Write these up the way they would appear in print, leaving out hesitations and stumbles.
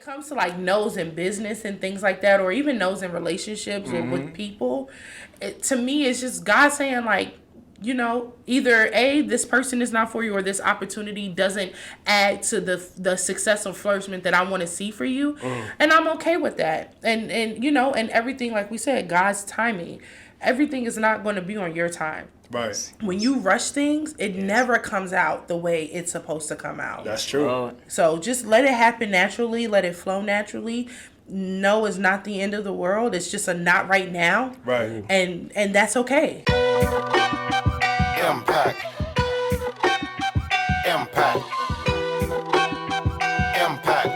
comes to like no's in business and things like that, or even no's in relationships or with people, to me it's just God saying like, you know, either A, this person is not for you, or this opportunity doesn't add to the success or flourishment that I want to see for you. And I'm okay with that. And you know, and everything, like we said, God's timing. Everything is not going to be on your time. Right. When you rush things, it never comes out the way it's supposed to come out. That's true. So just let it happen naturally. Let it flow naturally. No is not the end of the world. It's just a not right now. Right. And that's okay. Impact. Impact. Impact.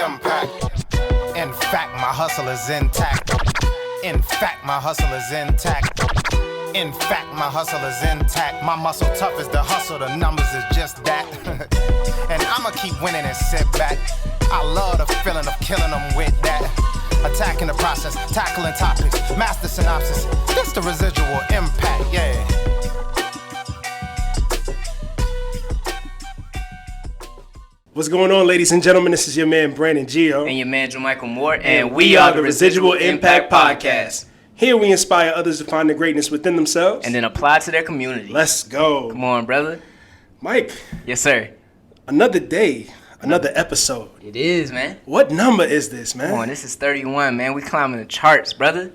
Impact. In fact, my hustle is intact. In fact, my hustle is intact. In fact, my hustle is intact. My muscle tough as the hustle, the numbers is just that. And I'ma keep winning and sit back. I love the feeling of killing them with that. Attacking the process, tackling topics, master synopsis. This the residual impact, yeah. What's going on, ladies and gentlemen? This is your man, Brandon Gio. And your man, JaMichael Moore. And we are the Residual Impact Podcast. Here we inspire others to find the greatness within themselves. And then apply to their community. Let's go. Come on, brother. Mike. Yes, sir. Another day, another episode. It is, man. What number is this, man? Come on, this is 31, man. We climbing the charts, brother.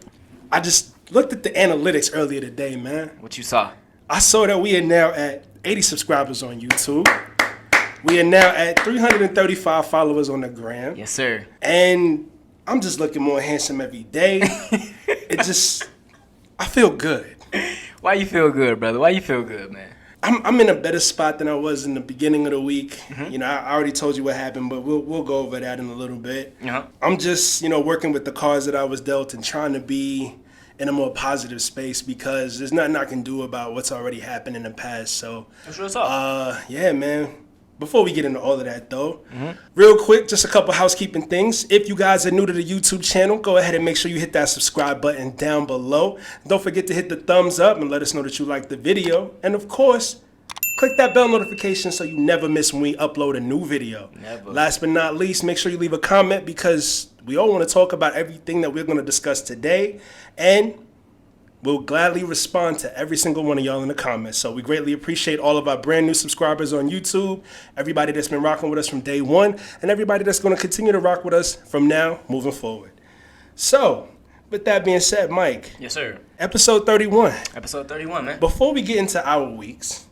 I just looked at the analytics earlier today, man. What you saw? I saw that we are now at 80 subscribers on YouTube. We are now at 335 followers on the gram. Yes, sir. And I'm just looking more handsome every day. I feel good. Why you feel good, brother? Why you feel good, man? I'm in a better spot than I was in the beginning of the week. Mm-hmm. You know, I already told you what happened, but we'll go over that in a little bit. Uh-huh. I'm just, working with the cards that I was dealt and trying to be in a more positive space because there's nothing I can do about what's already happened in the past. So, that's real talk. Yeah, man. Before we get into all of that, though, real quick, just a couple housekeeping things. If you guys are new to the YouTube channel, go ahead and make sure you hit that subscribe button down below. Don't forget to hit the thumbs up and let us know that you like the video. And, of course, click that bell notification so you never miss when we upload a new video. Never. Last but not least, make sure you leave a comment because we all want to talk about everything that we're going to discuss today. And we'll gladly respond to every single one of y'all in the comments. So we greatly appreciate all of our brand new subscribers on YouTube, everybody that's been rocking with us from day one, and everybody that's going to continue to rock with us from now moving forward. So, with that being said, Mike. Yes, sir. Episode 31. Episode 31, man. Before we get into our weeks,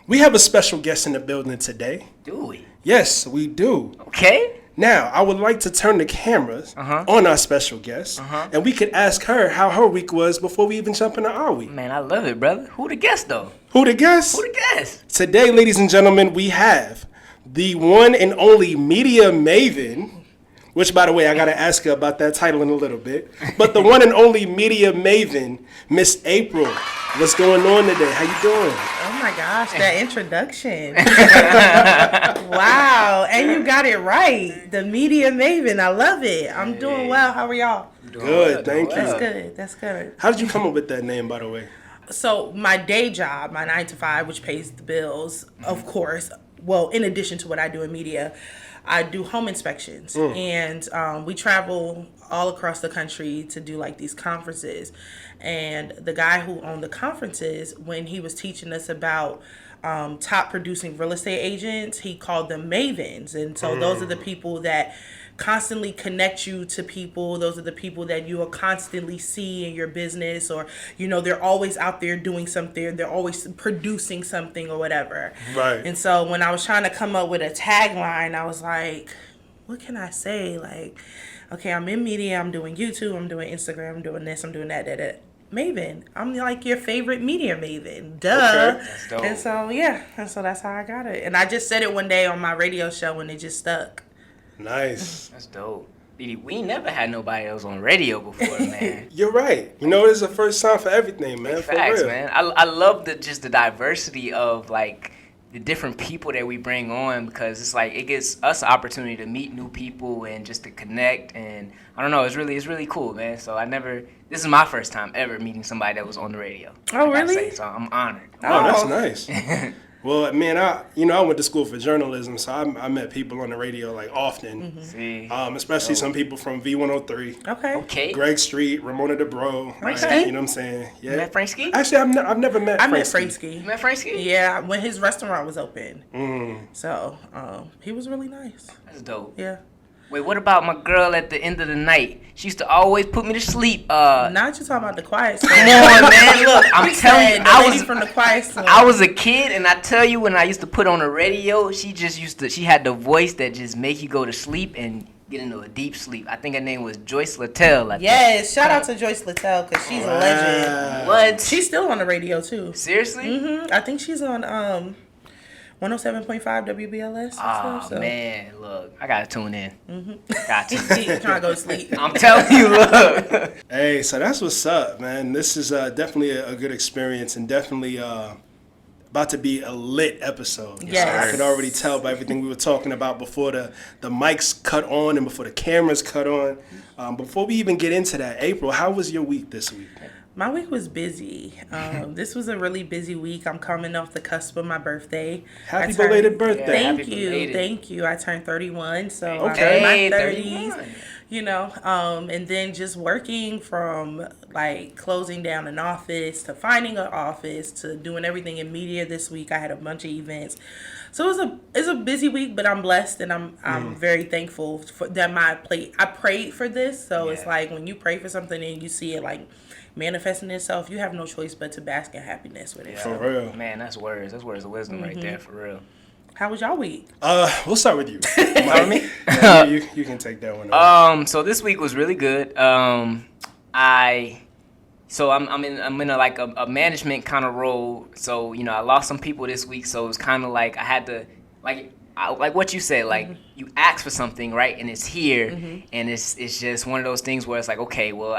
we have a special guest in the building today. Do we? Yes, we do. Okay. Now, I would like to turn the cameras on our special guest, and we could ask her how her week was before we even jump into our week. Man, I love it, brother. Who the guest, though? Who the guest? Who the guest? Today, ladies and gentlemen, we have the one and only Media Maven, which, by the way, I got to ask her about that title in a little bit, but the one and only Media Maven, Miss April. What's going on today? How you doing? Oh my gosh, that introduction. Wow, and you got it right. The Media Maven, I love it. I'm doing well. How are y'all? Good, thank you. That's good. How did you come up with that name, by the way? So my day job, my 9 to 5, which pays the bills, of course, well, in addition to what I do in media, I do home inspections, and we travel all across the country to do like these conferences. And the guy who owned the conferences, when he was teaching us about top producing real estate agents, he called them Mavens. And so those are the people that constantly connect you to people. Those are the people that you will constantly see in your business, or they're always out there doing something, they're always producing something or whatever. Right. And so when I was trying to come up with a tagline, I was like, what can I say? Like, okay, I'm in media, I'm doing YouTube, I'm doing Instagram, I'm doing this, I'm doing that. Maven, I'm like your favorite media Maven. Duh. Okay. That's dope. And so that's how I got it. And I just said it one day on my radio show and it just stuck. Nice. That's dope. We never had nobody else on radio before, man. You're right. This is the first time for everything, man. Facts, for real. man. I love the diversity of like the different people that we bring on, because it's like it gives us an opportunity to meet new people and just to connect, and I don't know, it's really cool, man. So this is my first time ever meeting somebody that was on the radio. Oh, I gotta really? say, so I'm honored. Oh, that's nice. Well, man, I went to school for journalism, so I met people on the radio like often. See, Especially some people from V103. Okay. Greg Street, Ramona DeBro. Okay. You know what I'm saying? Yeah. You met Frank Ski? Actually, I've never met. I met Franksky. Franksky. You met Frank Ski? Yeah, when his restaurant was open. So he was really nice. That's dope. Yeah. Wait, what about my girl at the end of the night? She used to always put me to sleep. Not you talking about the quiet storm. Come on, man. Look, I'm telling you, I was from the quiet storm. I was a kid, and I tell you, when I used to put on the radio, she had the voice that just make you go to sleep and get into a deep sleep. I think her name was Joyce Littell. Yes, shout out to Joyce Littell because she's a legend. What? She's still on the radio too. Seriously? I think she's on 107.5 WBLS. Oh, man, look, I gotta tune in. Got to. Trying to go to sleep. I'm telling you, look. Hey, so that's what's up, man. This is definitely a good experience and definitely about to be a lit episode. Yes. I could already tell by everything we were talking about before the mics cut on and before the cameras cut on. Before we even get into that, April, how was your week this week? My week was busy. This was a really busy week. I'm coming off the cusp of my birthday. Happy belated birthday. Thank Happy you. belated. Thank you. I turned 31, so Okay. I'm in my 31. 30s. You know, and then just working from like closing down an office to finding an office to doing everything in media this week. I had a bunch of events. So it's a busy week, but I'm blessed and I'm very thankful for that I prayed for this. So it's like when you pray for something and you see it like manifesting itself, you have no choice but to bask in happiness with it. For real. Man, that's words. That's words of wisdom right there, for real. How was y'all week? We'll start with you. Start with me? Yeah, you can take that one over. So this week was really good. I'm in a management kind of role. So I lost some people this week. So it's kind of like I had to like what you said. Like you ask for something, right, and it's here, and it's just one of those things where it's like, okay, well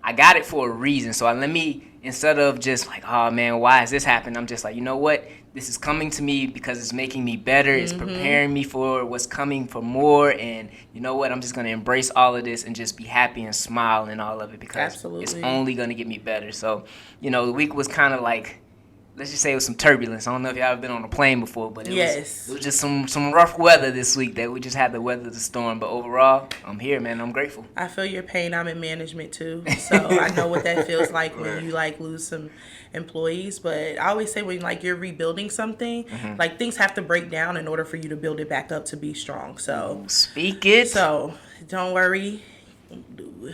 I got it for a reason. So let me, instead of just like, oh man, why has this happened? I'm just like, you know what? This is coming to me because it's making me better. It's preparing me for what's coming for more. And you know what? I'm just going to embrace all of this and just be happy and smile in all of it because it's only going to get me better. So, the week was kind of like, let's just say it was some turbulence. I don't know if y'all have been on a plane before, but it was just some rough weather this week that we just had to weather the storm. But overall, I'm here, man. I'm grateful. I feel your pain. I'm in management too, so I know what that feels like when you like lose some employees. But I always say when like you're rebuilding something, like things have to break down in order for you to build it back up to be strong. So speak it. So don't worry.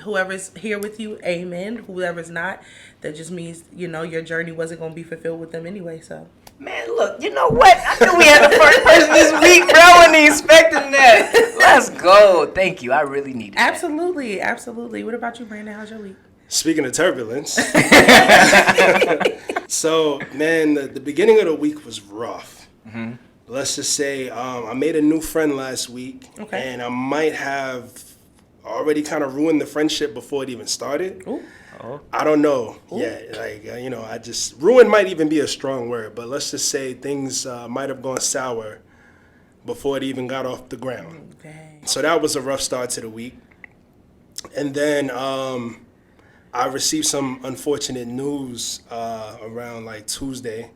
Whoever's here with you, amen. Whoever's not, that just means your journey wasn't going to be fulfilled with them anyway. So man, look, you know what? I knew we had the first person this week, bro. I wasn't expecting that. Let's go. Thank you. I really needed that. Absolutely. What about you, Brandon? How's your week? Speaking of turbulence, so man, the beginning of the week was rough. Let's just say I made a new friend last week, and I might have already kind of ruined the friendship before it even started. Ooh. I don't know. Ooh. Yeah, I just ruin might even be a strong word, but let's just say things might have gone sour before it even got off the ground. Okay. So that was a rough start to the week, and then I received some unfortunate news around like Tuesday.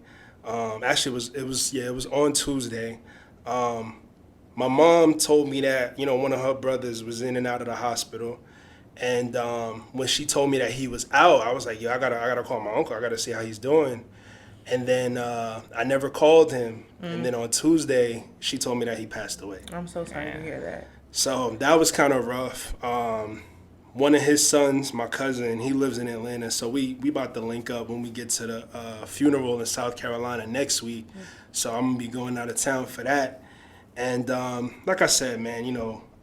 Actually, it was on Tuesday. My mom told me that one of her brothers was in and out of the hospital, and when she told me that he was out, I was like, I gotta call my uncle. I gotta see how he's doing. And then I never called him. And then on Tuesday, she told me that he passed away. I'm so sorry to hear that. So that was kind of rough. One of his sons, my cousin, he lives in Atlanta, so we about to link up when we get to the funeral in South Carolina next week. So I'm gonna be going out of town for that. And like I said, man,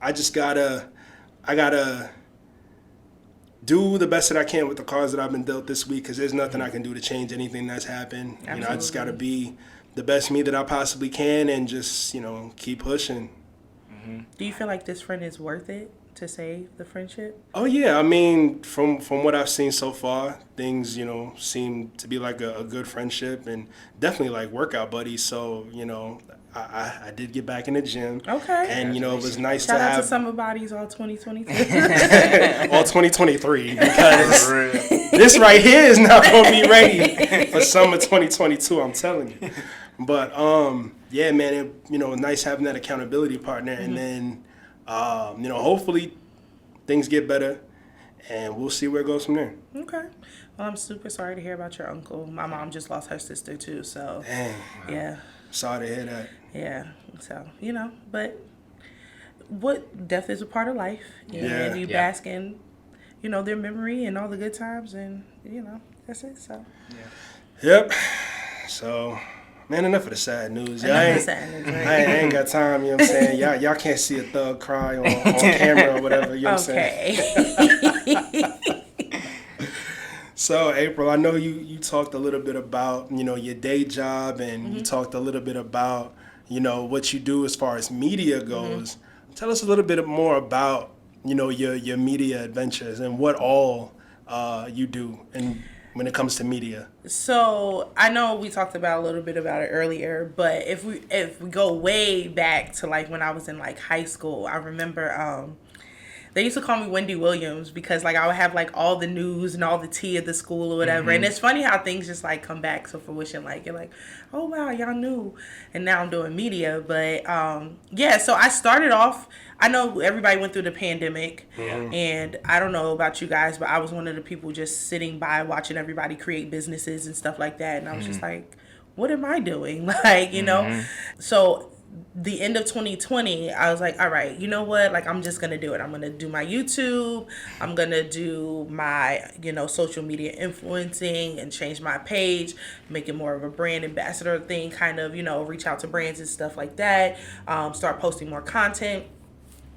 I gotta do the best that I can with the cards that I've been dealt this week, because there's nothing I can do to change anything that's happened. Absolutely. I just gotta be the best me that I possibly can and just keep pushing. Do you feel like this friend is worth it to save the friendship? Oh yeah, I mean, from what I've seen so far, things seem to be like a good friendship and definitely like workout buddies. So I did get back in the gym. Okay. And it was nice to have. Shout out to Summer Bodies all 2022. All 2023, because this right here is not gonna be ready for summer 2022. I'm telling you. But yeah, man, nice having that accountability partner, and then hopefully things get better, and we'll see where it goes from there. Okay. Well, I'm super sorry to hear about your uncle. My mom just lost her sister too, so Dang. yeah. Sorry to hear that. Yeah. So, but death is a part of life. And you bask in, their memory and all the good times, and that's it. So Yep. So, man, enough of the sad news. I ain't got time, you know what I'm saying? Y'all can't see a thug cry on camera or whatever, you know what I'm saying? So, April, I know you talked a little bit about, your day job, and you talked a little bit about, what you do as far as media goes. Tell us a little bit more about, your media adventures and what all you do and when it comes to media. So I know we talked about a little bit about it earlier, but if we go way back to like when I was in like high school, I remember they used to call me Wendy Williams because like I would have like all the news and all the tea at the school or whatever. And it's funny how things just like come back to fruition. Like you're like, oh wow, y'all knew. And now I'm doing media. But so I started off, I know everybody went through the pandemic, and I don't know about you guys, but I was one of the people just sitting by watching everybody create businesses and stuff like that. And I was just like, what am I doing? Like, so the end of 2020, I was like, all right, you know what? Like, I'm just going to do it. I'm going to do my YouTube. I'm going to do my, social media influencing and change my page, make it more of a brand ambassador thing, kind of, reach out to brands and stuff like that, start posting more content.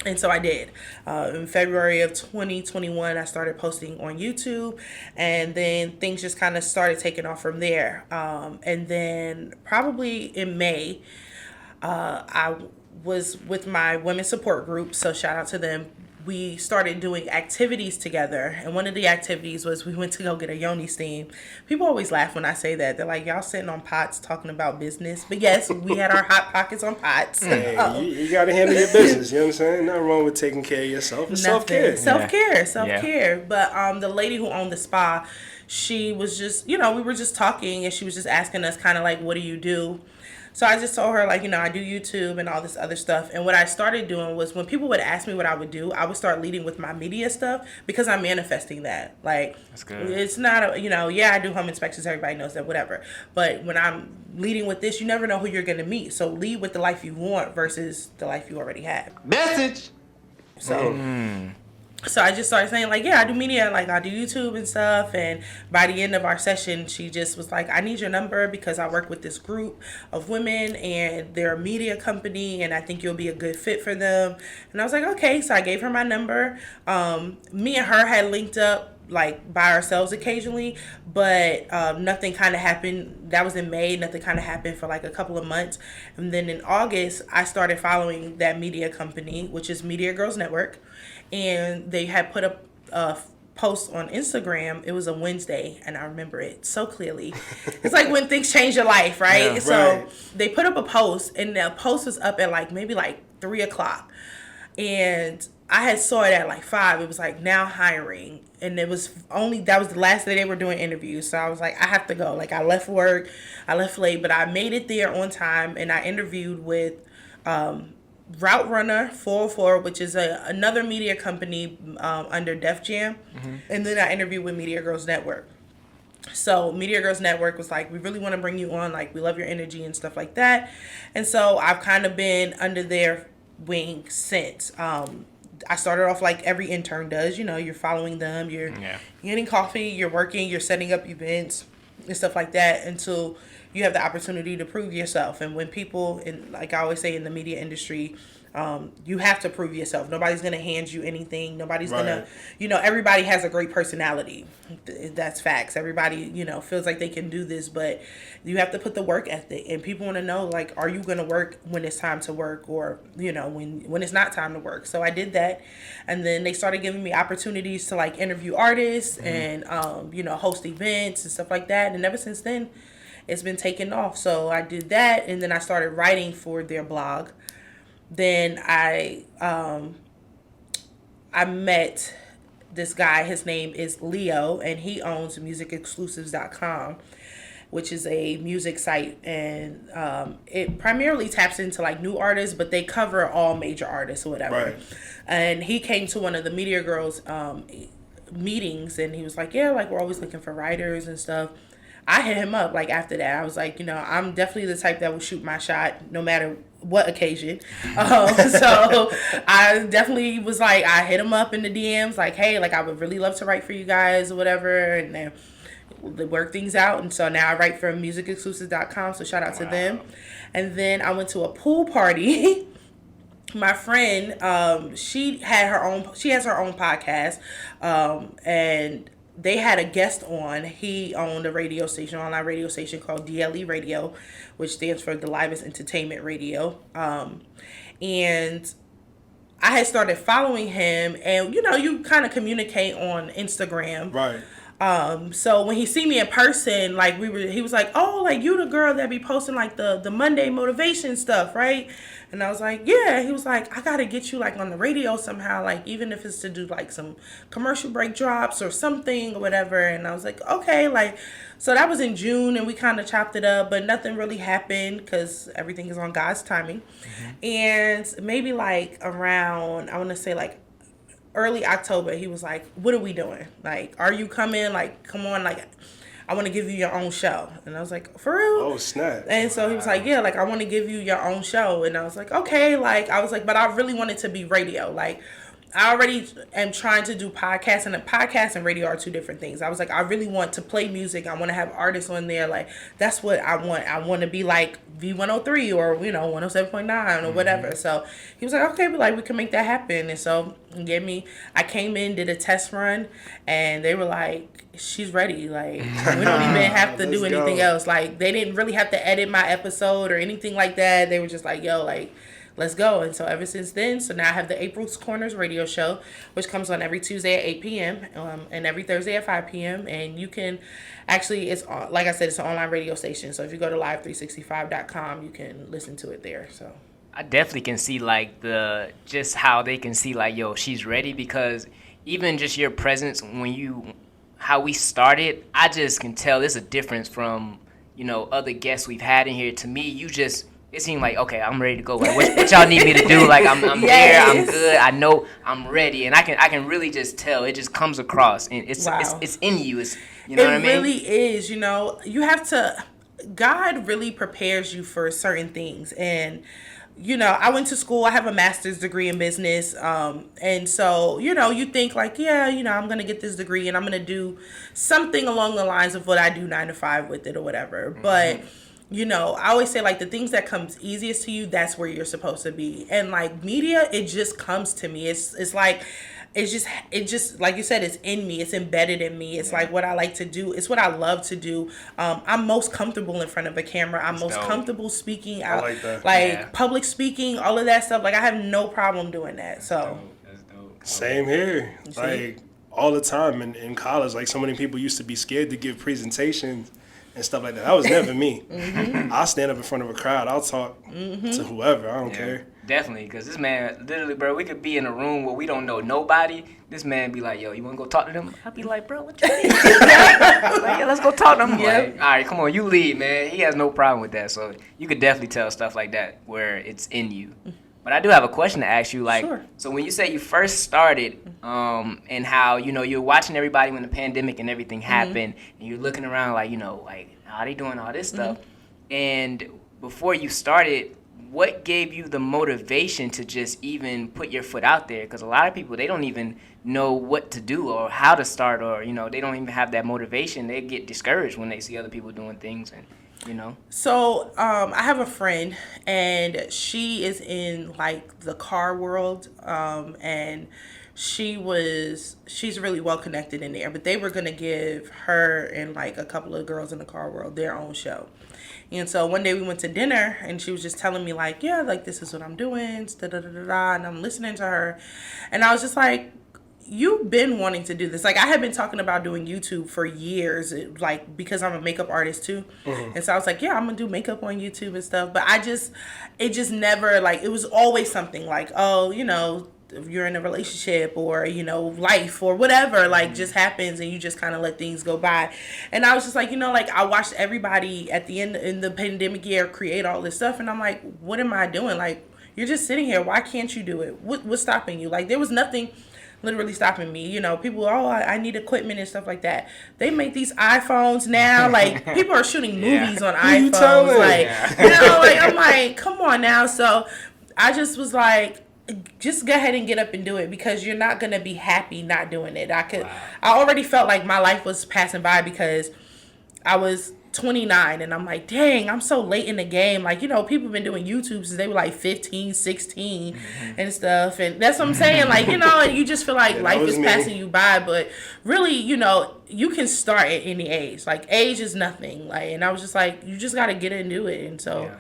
And so I did. In February of 2021, I started posting on YouTube, and then things just kind of started taking off from there. And then probably in May, I was with my women's support group, so shout out to them. We started doing activities together, and one of the activities was we went to go get a yoni steam. People always laugh when I say that. They're like, y'all sitting on pots talking about business. But yes, we had our hot pockets on pots. Hey, you got to handle your business, you know what I'm saying? Nothing wrong with taking care of yourself. It's self-care. Self-care. But the lady who owned the spa, she was just, we were just talking, and she was just asking us kind of like, what do you do? So I just told her, like, I do YouTube and all this other stuff. And what I started doing was when people would ask me what I would do, I would start leading with my media stuff because I'm manifesting that. Like, that's good. It's not, I do home inspections. Everybody knows that, whatever. But when I'm leading with this, you never know who you're going to meet. So lead with the life you want versus the life you already have. Message! So I just started saying, like, I do media, like, I do YouTube and stuff. And by the end of our session, she just was like, I need your number because I work with this group of women and they're a media company and I think you'll be a good fit for them. And I was like, okay. So I gave her my number. Me and her had linked up, like, by ourselves occasionally, but nothing kind of happened. That was in May. Nothing kind of happened for like a couple of months. And then in August, I started following that media company, which is Media Girls Network. And they had put up a post on Instagram. It was a Wednesday, and I remember it so clearly. It's like when things change your life, right? Yeah, so they put up a post, and the post was up at like maybe like 3:00. And I had saw it at like 5. It was like now hiring. And that was the last day they were doing interviews. So I was like, I have to go. Like I left work, I left late, but I made it there on time, and I interviewed with Route Runner 404, which is another media company under Def Jam. And then I interviewed with Media Girls Network. So Media Girls Network was like, we really want to bring you on. Like, we love your energy and stuff like that. And so I've kind of been under their wing since. I started off like every intern does. You're following them. You're getting coffee. You're working. You're setting up events and stuff like that until you have the opportunity to prove yourself. And when people, like I always say in the media industry, you have to prove yourself. Nobody's going to hand you anything. Nobody's going to, everybody has a great personality. That's facts. Everybody, feels like they can do this, but you have to put the work ethic. And people want to know, like, are you going to work when it's time to work or, when it's not time to work? So I did that. And then they started giving me opportunities to, like, interview artists and, host events and stuff like that. And ever since then, it's been taking off. So I did that, and then I started writing for their blog. Then I met this guy. His name is Leo, and he owns musicexclusives.com. which is a music site, and it primarily taps into like new artists, but they cover all major artists or whatever. Right. And he came to one of the Media Girls meetings, and he was like, yeah, like we're always looking for writers and stuff. I hit him up like after that. I was like, I'm definitely the type that will shoot my shot no matter what occasion. So I definitely was like, I hit him up in the DMs like, hey, like I would really love to write for you guys or whatever. And then they work things out. And so now I write for musicexclusives.com. So shout out to them. And then I went to a pool party. My friend, she has her own podcast, and they had a guest on. He owned a radio station, online radio station called DLE Radio, which stands for the Livest Entertainment Radio. And I had started following him, and you kind of communicate on Instagram. Right. So when he see me in person, like he was like, oh, like you the girl that be posting like the Monday motivation stuff, right? And I was like, yeah. He was like, I gotta get you like on the radio somehow, like even if it's to do like some commercial break drops or something or whatever. And I was like, okay, like, so that was in June, and we kind of chopped it up, but nothing really happened because everything is on God's timing. Mm-hmm. And maybe like around, I want to say like early October, he was like, what are we doing? Like, are you coming? Like, come on, like, I want to give you your own show. And I was like, for real? Oh, snap. And so he was like, yeah, like, I want to give you your own show. And I was like, okay. Like, I was like, but I really want it to be radio. Like, I already am trying to do podcasts, and a podcast and radio are two different things. I was like, I really want to play music. I want to have artists on there. Like, that's what I want. I want to be like V103 or, 107.9 or whatever. So he was like, okay, but like, we can make that happen. And so I came in, did a test run, and they were like, she's ready. Like, we don't even have to do anything else. Like, they didn't really have to edit my episode or anything like that. They were just like, yo, like, let's go. And so ever since then, so now I have the April's Corners radio show, which comes on every Tuesday at 8 p.m. And every Thursday at 5 p.m. And you can actually, it's like I said, it's an online radio station. So if you go to live365.com, you can listen to it there. So I definitely can see like just how they can see like, yo, she's ready, because even just your presence how we started, I just can tell there's a difference from, other guests we've had in here. To me, it seemed like, okay, I'm ready to go. Like, what y'all need me to do? Like, I'm Yes. there, I'm good, I know I'm ready, and I can really just tell. It just comes across, and it's in you. It's what I mean. It really is. You have to. God really prepares you for certain things, and I went to school. I have a master's degree in business, and so you think like, yeah, I'm gonna get this degree and I'm gonna do something along the lines of what I do 9 to 5 with it or whatever, but. I always say, like, the things that comes easiest to you, that's where you're supposed to be. And, like, media, it just comes to me. It's like, it just, like you said, it's in me. It's embedded in me. It's like what I like to do. It's what I love to do. I'm most comfortable in front of a camera. I'm most comfortable speaking out. I like that. Like, public speaking, all of that stuff. Like, I have no problem doing that. So. That's dope. Same here. Like, all the time in college, like, so many people used to be scared to give presentations and stuff like that. That was never me. Mm-hmm. I'll stand up in front of a crowd. I'll talk to whoever. I don't care. Definitely, because this man, literally, bro, we could be in a room where we don't know nobody. This man be like, yo, you want to go talk to them? I'll be like, bro, what you mean? Like, yeah, let's go talk to them. Like, all right, come on, you lead, man. He has no problem with that. So you could definitely tell stuff like that where it's in you. But I do have a question to ask you. Like, sure. So when you say you first started, and how, you're watching everybody when the pandemic and everything happened, and you're looking around like, like, how they doing all this stuff? And before you started, what gave you the motivation to just even put your foot out there? Because a lot of people, they don't even know what to do or how to start, or, they don't even have that motivation. They get discouraged when they see other people doing things, and So, I have a friend, and she is in like the car world, and she's really well connected in there, but they were going to give her and like a couple of girls in the car world their own show. And so one day we went to dinner, and she was just telling me like, yeah, like this is what I'm doing, and I'm listening to her. And I was just like, you've been wanting to do this. Like, I had been talking about doing YouTube for years, like, because I'm a makeup artist too. And so I was like, yeah, I'm gonna do makeup on YouTube and stuff. But it just never, like, it was always something like, oh, you're in a relationship or, you know, life or whatever, like, just happens and you just kind of let things go by. And I was just like, you know, like, I watched everybody at the end in the pandemic year create all this stuff. And I'm like, what am I doing? Like, you're just sitting here. Why can't you do it? What's stopping you? Like, there was nothing literally stopping me. You know, people, I need equipment and stuff like that. They make these iPhones now. Like, people are shooting movies on iPhones. Like, you know, like, I'm like, come on now. So I just was like, just go ahead and get up and do it, because you're not going to be happy not doing it. I already felt like my life was passing by because I was 29 and I'm like, dang, I'm so late in the game. Like, you know, people have been doing YouTube since they were like 15, 16 and stuff. And that's what I'm saying. Like, you know, you just feel like life is passing you by. But really, you know, you can start at any age. Like, age is nothing. Like, and I was just like, you just got to get into it. And so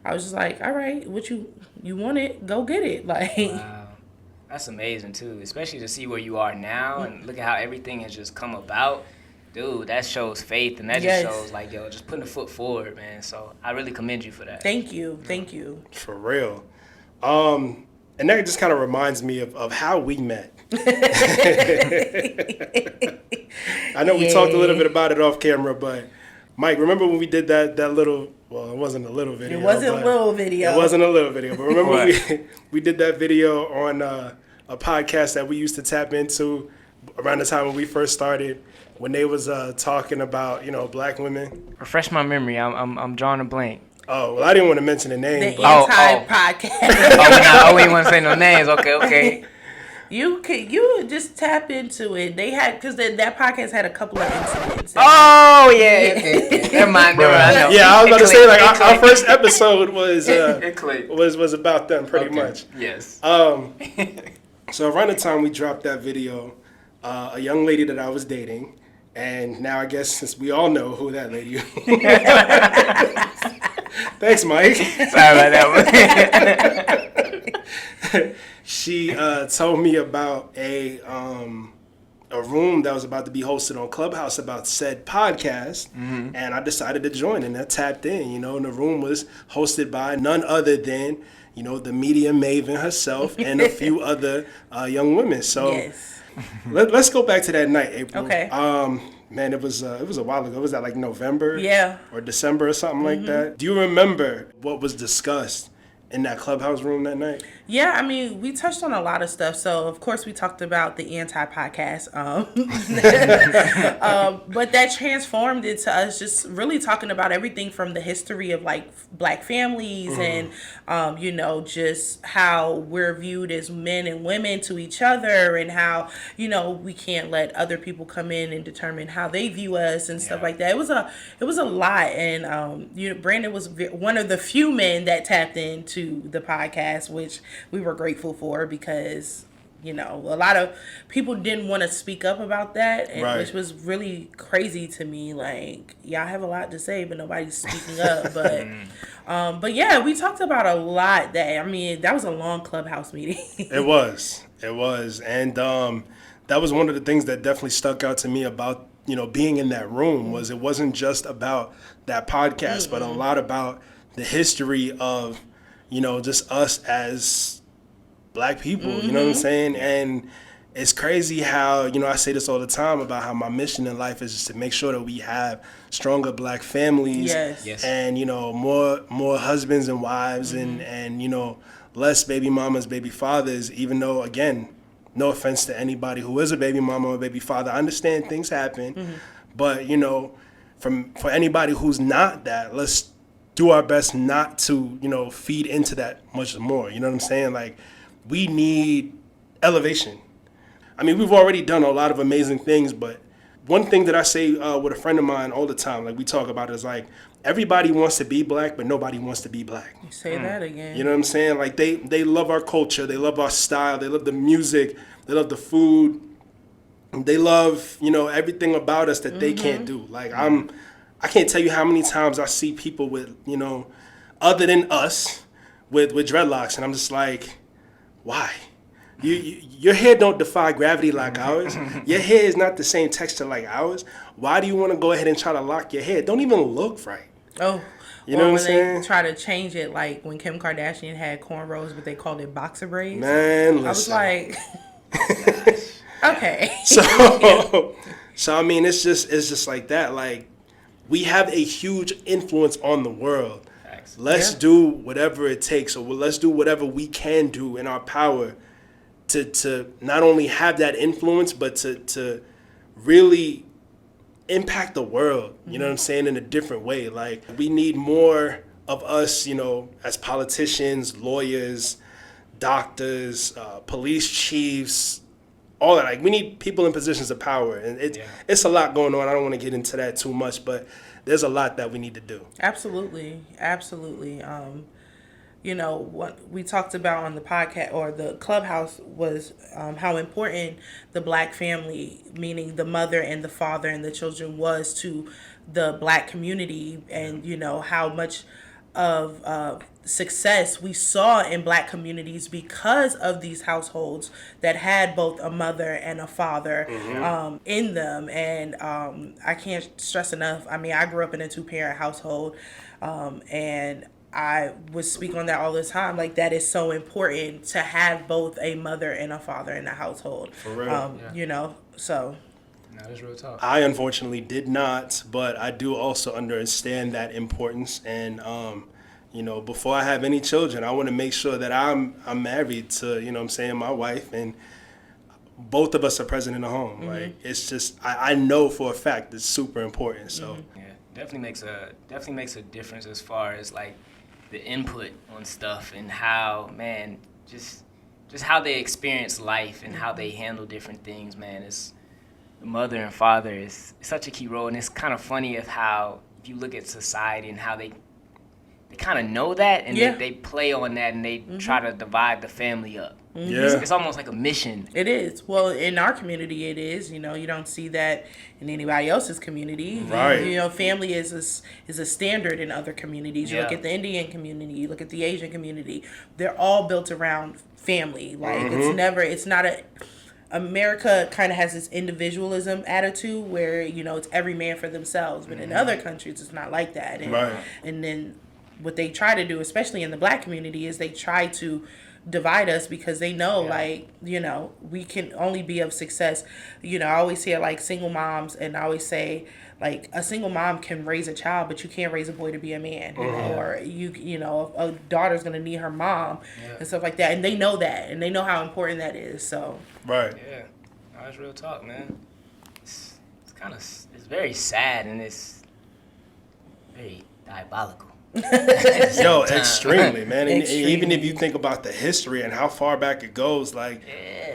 I was just like, all right, what you want it, go get it. Like, wow. That's amazing too, especially to see where you are now and look at how everything has just come about. Dude, that shows faith, and that just shows, like, yo, just putting a foot forward, man. So I really commend you for that. Thank you. For real. And that just kind of reminds me of how we met. I know we talked a little bit about it off camera, but Mike, remember when we did that little, well, it wasn't a little video. It wasn't a little video. It wasn't a little video, but remember we did that video on a podcast that we used to tap into around the time when we first started, when they was talking about, you know, black women. Refresh my memory. I'm drawing a blank. Oh, well, I didn't want to mention the name. The anti-podcast. We didn't want to say no names. Okay. You just tap into it. They had, because that podcast had a couple of incidents. Oh yeah. Never mind. I Yeah, I was about to say, like, our first episode was was about them pretty much. Yes. So around the time we dropped that video, a young lady that I was dating. And now I guess since we all know who that lady is. Thanks, Mike. Sorry about that one. She told me about a room that was about to be hosted on Clubhouse about said podcast. And I decided to join, and I tapped in, you know, and the room was hosted by none other than, you know, the media Maven herself and a few other young women. So yes. Let's go back to that night, April. Okay. Man, it was a while ago. Was that like November? Yeah. Or December or something like that? Do you remember what was discussed in that Clubhouse room that night? Yeah, I mean, we touched on a lot of stuff. So, of course, we talked about the anti-podcast. But that transformed into us just really talking about everything from the history of, like, black families and, you know, just how we're viewed as men and women to each other, and how, you know, we can't let other people come in and determine how they view us and stuff like that. It was a lot. And, you know, Brandon was one of the few men that tapped into the podcast, which we were grateful for, because, you know, a lot of people didn't want to speak up about that, and which was really crazy to me. Like, yeah, I have a lot to say, but nobody's speaking up. But yeah, we talked about a lot. That was a long Clubhouse meeting. It was, and that was one of the things that definitely stuck out to me about, you know, being in that room. Was it wasn't just about that podcast, but a lot about the history of, you know, just us as black people, you know what I'm saying? And it's crazy how, you know, I say this all the time about how my mission in life is just to make sure that we have stronger black families, and, you know, more husbands and wives, and, you know, less baby mamas, baby fathers, even though, again, no offense to anybody who is a baby mama or a baby father. I understand things happen, but, you know, for anybody who's not that, let's do our best not to, you know, feed into that much more. You know what I'm saying? Like, we need elevation. I mean, we've already done a lot of amazing things, but one thing that I say with a friend of mine all the time, like we talk about, is like, everybody wants to be black, but nobody wants to be black. You say that again. You know what I'm saying? Like, they love our culture, they love our style, they love the music, they love the food, they love, you know, everything about us that they can't do. Like, I can't tell you how many times I see people with, you know, other than us, with dreadlocks, and I'm just like, why? Your hair don't defy gravity like ours. Your hair is not the same texture like ours. Why do you want to go ahead and try to lock your hair? It don't even look right. Oh, You know or what I'm when saying? they try to change it, like when Kim Kardashian had cornrows, but they called it boxer braids. Man, listen. I was like, okay. So I mean, it's just like that. Like, we have a huge influence on the world. Let's do whatever it takes, or let's do whatever we can do in our power to not only have that influence, but to really impact the world, you know what I'm saying, in a different way. Like, we need more of us, you know, as politicians, lawyers, doctors, police chiefs, all that. Like, we need people in positions of power, and it's a lot going on. I don't want to get into that too much, but there's a lot that we need to do. Absolutely. You know, what we talked about on the podcast or the clubhouse was how important the black family, meaning the mother and the father and the children, was to the black community, and, you know, how much of success we saw in black communities because of these households that had both a mother and a father in them. And I can't stress enough. I mean, I grew up in a 2-parent household, and I would speak on that all the time. Like, that is so important to have both a mother and a father in the household. For real. You know, so. No, that's real talk. I unfortunately did not, but I do also understand that importance. And you know, before I have any children, I want to make sure that I'm married to, you know what I'm saying, my wife, and both of us are present in the home. Like, it's just, I know for a fact it's super important. So Yeah, definitely makes a difference as far as like the input on stuff and how, man, just how they experience life and how they handle different things, man. It's the mother and father is such a key role, and it's kind of funny of how, if you look at society and how they kind of know that, and they play on that, and they try to divide the family up. It's almost like a mission. It is. Well, in our community, it is. You know, you don't see that in anybody else's community. Right. You know, family is a standard in other communities. You look at the Indian community, you look at the Asian community. They're all built around family. Like, it's not a... America kind of has this individualism attitude where, you know, it's every man for themselves. But in other countries, it's not like that. And then what they try to do, especially in the black community, is they try to divide us because they know, like, you know, we can only be of success. You know, I always hear, like, single moms, and I always say, like, a single mom can raise a child, but you can't raise a boy to be a man. You know, or you know, a daughter's gonna need her mom and stuff like that, and they know that, and they know how important that is. So right. Yeah, no, that's real talk, man. It's very sad, and it's very diabolical. Yo, extremely, man. And even if you think about the history and how far back it goes, like,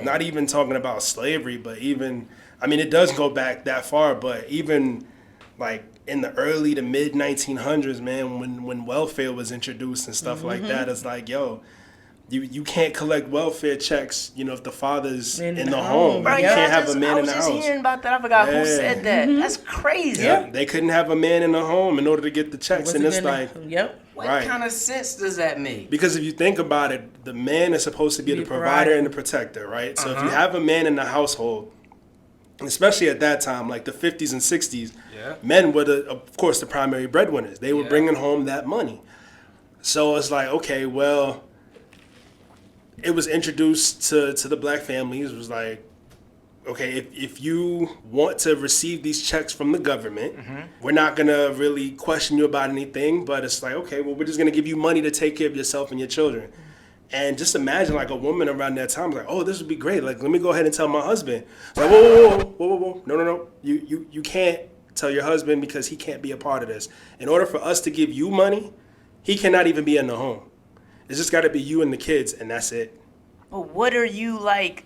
not even talking about slavery, but even, I mean, it does go back that far, but even like in the early to mid 1900s, man, when welfare was introduced and stuff like that, it's like, yo, you can't collect welfare checks, you know, if the father's in the home. Right, you can't have a man in the house. I was just hearing about that. I forgot who said that. That's crazy. Yeah, they couldn't have a man in the home in order to get the checks, and it's like, what kind of sense does that make? Because if you think about it, the man is supposed to be the provider and the protector, right? So if you have a man in the household, especially at that time, like the 50s and 60s, men were, of course, the primary breadwinners. They were bringing home that money. So it's like, okay, well, it was introduced to the black families. It was like, okay, if you want to receive these checks from the government, we're not going to really question you about anything, but it's like, okay, well, we're just going to give you money to take care of yourself and your children. And just imagine, like, a woman around that time, like, oh, this would be great. Like, let me go ahead and tell my husband. Like, whoa. No. You can't tell your husband because he can't be a part of this. In order for us to give you money, he cannot even be in the home. It's just got to be you and the kids, and that's it. But what are you like,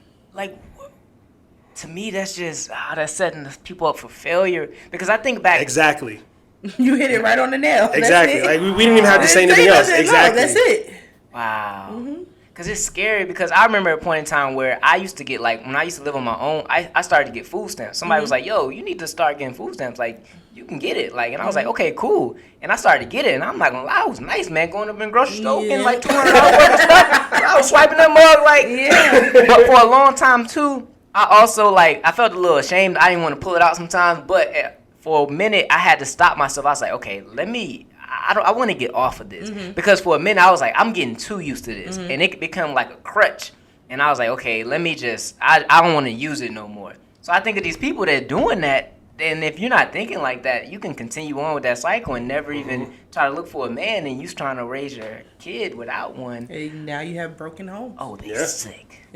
to me, that's just, that's setting the people up for failure. Because I think back. Exactly. You hit it right on the nail. Exactly. Like, we didn't even have to say anything else. Exactly. No, that's it. Wow. Because it's scary, because I remember a point in time where I used to get, like, when I used to live on my own, I started to get food stamps. Somebody was like, yo, you need to start getting food stamps. Like, you can get it. Like, and I was like, okay, cool. And I started to get it, and I'm not gonna lie, it was nice, man, going up in the grocery store, getting like $200 worth of stuff. I was swiping that mug, like, But for a long time, too, I also, like, I felt a little ashamed. I didn't want to pull it out sometimes, but for a minute, I had to stop myself. I was like, okay, I want to get off of this. Because for a minute I was like, I'm getting too used to this, and it could become like a crutch. And I was like, okay, let me just, I don't want to use it no more. So I think of these people that are doing that, and if you're not thinking like that, you can continue on with that cycle and never even try to look for a man, and you're trying to raise your kid without one. And now you have broken homes. Oh, they sick.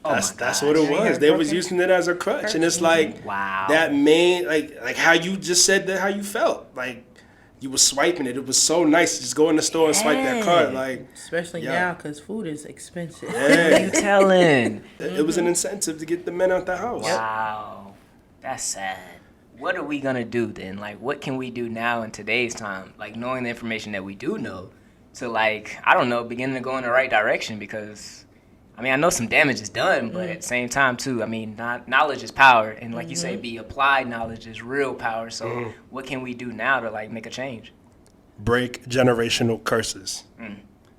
Oh That's what it was. They was using it as a crutch, and it's like Wow. that main like how you just said that how you felt like you were swiping it. It was so nice to just go in the store and swipe that card. Like especially now because food is expensive. yeah, You telling? it was an incentive to get the men out the house. Wow, that's sad. What are we gonna do then? Like, what can we do now in today's time? Like, knowing the information that we do know, to like, I don't know, begin to go in the right direction. Because, I mean, I know some damage is done, but at the same time too, I mean, knowledge is power, and like you say, be applied knowledge is real power. So, what can we do now to like make a change? Break generational curses.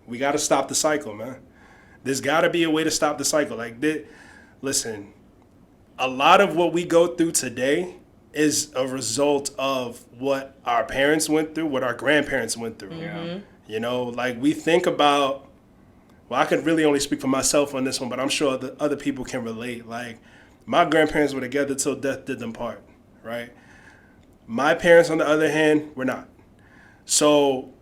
We got to stop the cycle, man. There's got to be a way to stop the cycle. Like, listen, a lot of what we go through today is a result of what our parents went through, what our grandparents went through. You know, like we think about, well, I can really only speak for myself on this one, but I'm sure the other people can relate. Like, my grandparents were together till death did them part, right? My parents, on the other hand, were not. So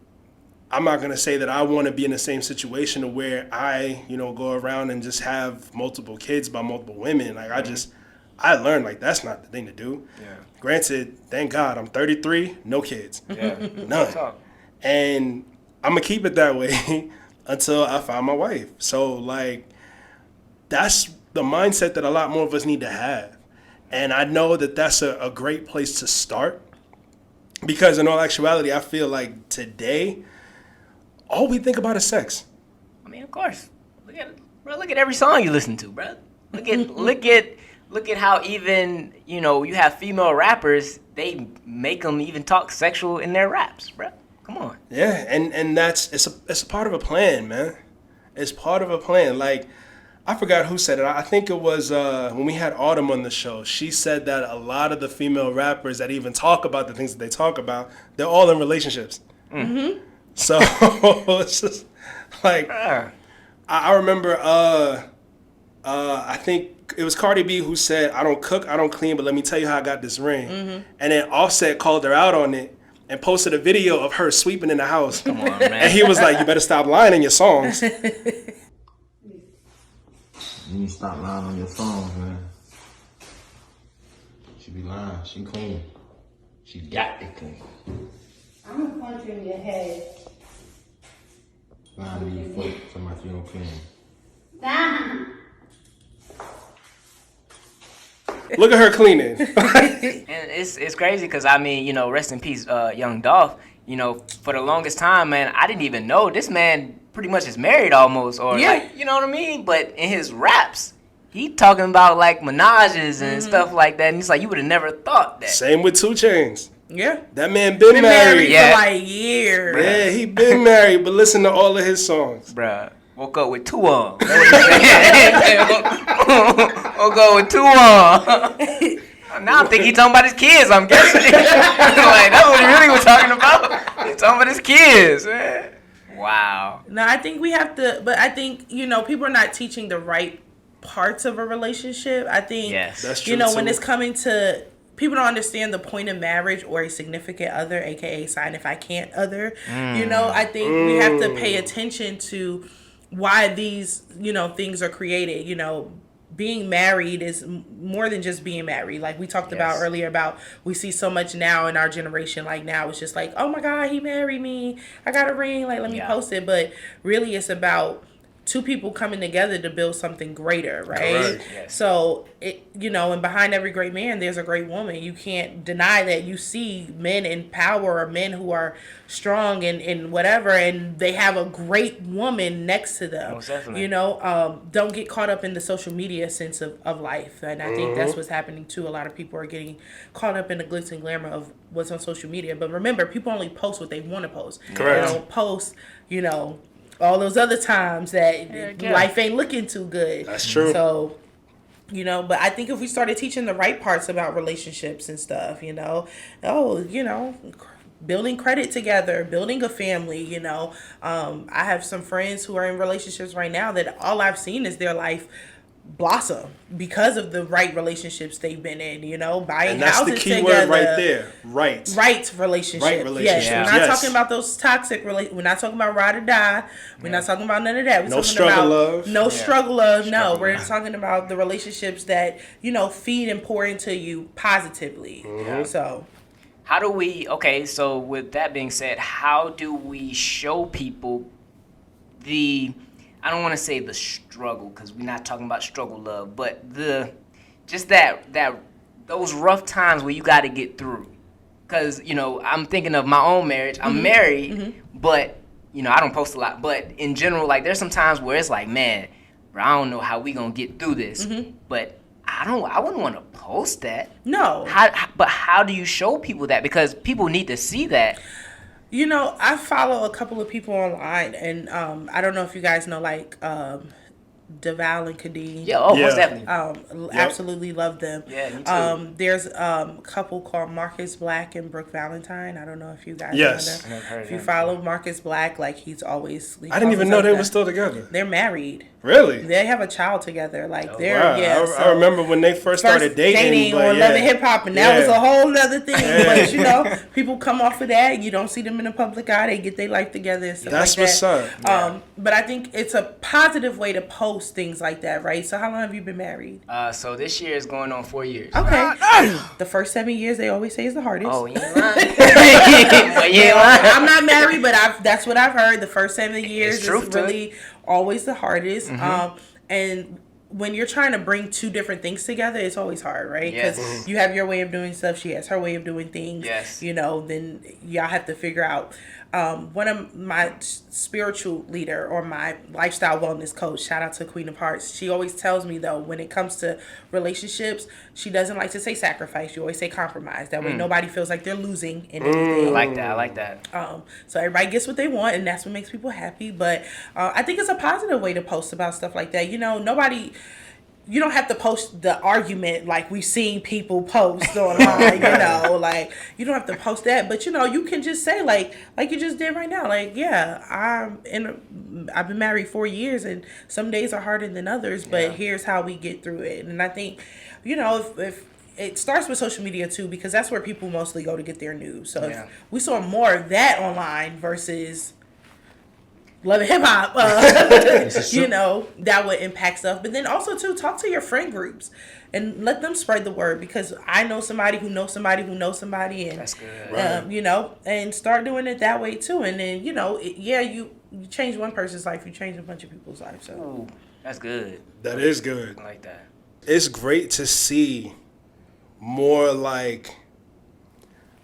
I'm not going to say that I want to be in the same situation where I, go around and just have multiple kids by multiple women. Like, I learned, like, that's not the thing to do. Yeah. Granted, thank God, I'm 33, no kids. Yeah. None. And I'm going to keep it that way until I find my wife. So, like, that's the mindset that a lot more of us need to have. And I know that that's a great place to start. Because in all actuality, I feel like today, all we think about is sex. I mean, of course. Look at every song you listen to, bro. Look at how even, you have female rappers, they make them even talk sexual in their raps, bro. Come on. Yeah, and it's a part of a plan, man. It's part of a plan. Like, I forgot who said it. I think it was when we had Autumn on the show. She said that a lot of the female rappers that even talk about the things that they talk about, they're all in relationships. So it's just like, I remember, I think it was Cardi B who said, I don't cook, I don't clean, but let me tell you how I got this ring. And then Offset called her out on it and posted a video of her sweeping in the house. Come on, man. And he was like, you better stop lying in your songs. You need to stop lying on your songs, man. She be lying. She clean. She got it clean. I'm gonna punch you in your head. Lying to you folk, somebody you don't clean. Stop. Look at her cleaning. And it's crazy because, I mean, rest in peace, Young Dolph. For the longest time, man, I didn't even know this man pretty much is married almost, or like, you know what I mean? But in his raps, he talking about like menages and stuff like that, and he's like, you would have never thought that. Same with 2 Chainz. Yeah. That man been married. For like years. Yeah, he been married, but listen to all of his songs. Bruh, woke up with 2 on. That's what he said. Woke up with 2 on. Now I think he talking about his kids, I'm guessing. Like, that's what he really was talking about. He talking about his kids, man. Wow. No, I think we have to, but I think, people are not teaching the right parts of a relationship. I think, Yes. That's true, when too. it's coming to, people don't understand the point of marriage or a significant other, aka sign if I can't other. I think we have to pay attention to why these, things are created. Being married is more than just being married. Like we talked about earlier about, we see so much now in our generation. Like now it's just like, oh my God, he married me. I got a ring. Like, let me post it. But really it's about 2 people coming together to build something greater, right? Correct. Yes. So, and behind every great man, there's a great woman. You can't deny that. You see men in power or men who are strong and whatever, and they have a great woman next to them. Most definitely. Don't get caught up in the social media sense of life. And I think that's what's happening too. A lot of people are getting caught up in the glitz and glamour of what's on social media. But remember, people only post what they want to post. Correct. They don't post, all those other times that life ain't looking too good. That's true. So, but I think if we started teaching the right parts about relationships and stuff, building credit together, building a family, you know. I have some friends who are in relationships right now that all I've seen is their life blossom because of the right relationships they've been in, you know, buying And that's the houses key together. word right there. Right. Right relationships. Right relationships. Yes. We're not Yes. talking about those toxic relationships. We're not talking about ride or die. We're not talking about none of that. We're No talking struggle about love. no struggle love. No, Struggle we're love. talking about the relationships that, you know, feed and pour into you positively. So How do we, okay, so with that being said, how do we show people the, I don't want to say the struggle, because we're not talking about struggle love, but just that those rough times where you got to get through. Because, you know, I'm thinking of my own marriage. I'm married, but, you know, I don't post a lot. But in general, like, there's some times where it's like, man, bro, I don't know how we going to get through this. But I wouldn't want to post that. no. But how do you show people that? Because people need to see that. You know, I follow a couple of people online, and I don't know if you guys know, like, Deval and Kadeem. Yeah, oh, most Yeah. definitely. Absolutely love them. Yeah, me too. There's a couple called Marcus Black and Brooke Valentine. I don't know if you guys Yes. know I've heard them. of If you them. follow Marcus Black, like he I didn't calls even know himself they that. were still together. They're married. Really? They have a child together. Like they're Wow. yeah. I remember when they first started dating, but on yeah. Love and Hip Hop, and that was Yeah. a whole other thing. But you know, people come off of that. You don't see them in the public eye. They get their life together and stuff That's like what's that. up. But I think it's a positive way to post things like that, right? So how long have you been married? So this year is going on 4 years. Okay. The first 7 years they always say is the hardest. Oh, you ain't lying. But you ain't lying. I'm not married, but that's what I've heard. The first 7 years It's is truth to it. really always the hardest. And when you're trying to bring two different things together, it's always hard, right? Because Yes. you have your way of doing stuff, she has her way of doing things. Yes. You know, then y'all have to figure out. One of my spiritual leader or my lifestyle wellness coach, shout out to Queen of Hearts, she always tells me though, when it comes to relationships, she doesn't like to say sacrifice. She always say compromise. That way nobody feels like they're losing in anything. I like that. So everybody gets what they want, and that's what makes people happy. But I think it's a positive way to post about stuff like that. You know, you don't have to post the argument like we've seen people post online, you know, like you don't have to post that, but you know, you can just say like you just did right now, like, yeah, I've been married 4 years and some days are harder than others, but here's how we get through it. And I think, you know, if it starts with social media too, because that's where people mostly go to get their news. So if we saw more of that online versus Love and Hip Hop, you know, that would impact stuff. But then also too, talk to your friend groups and let them spread the word, because I know somebody who knows somebody who knows somebody, and That's good. you know, and start doing it that way too. And then, you know, you change one person's life, you change a bunch of people's lives. So Ooh, that's good. That is good. I like that. It's great to see more like,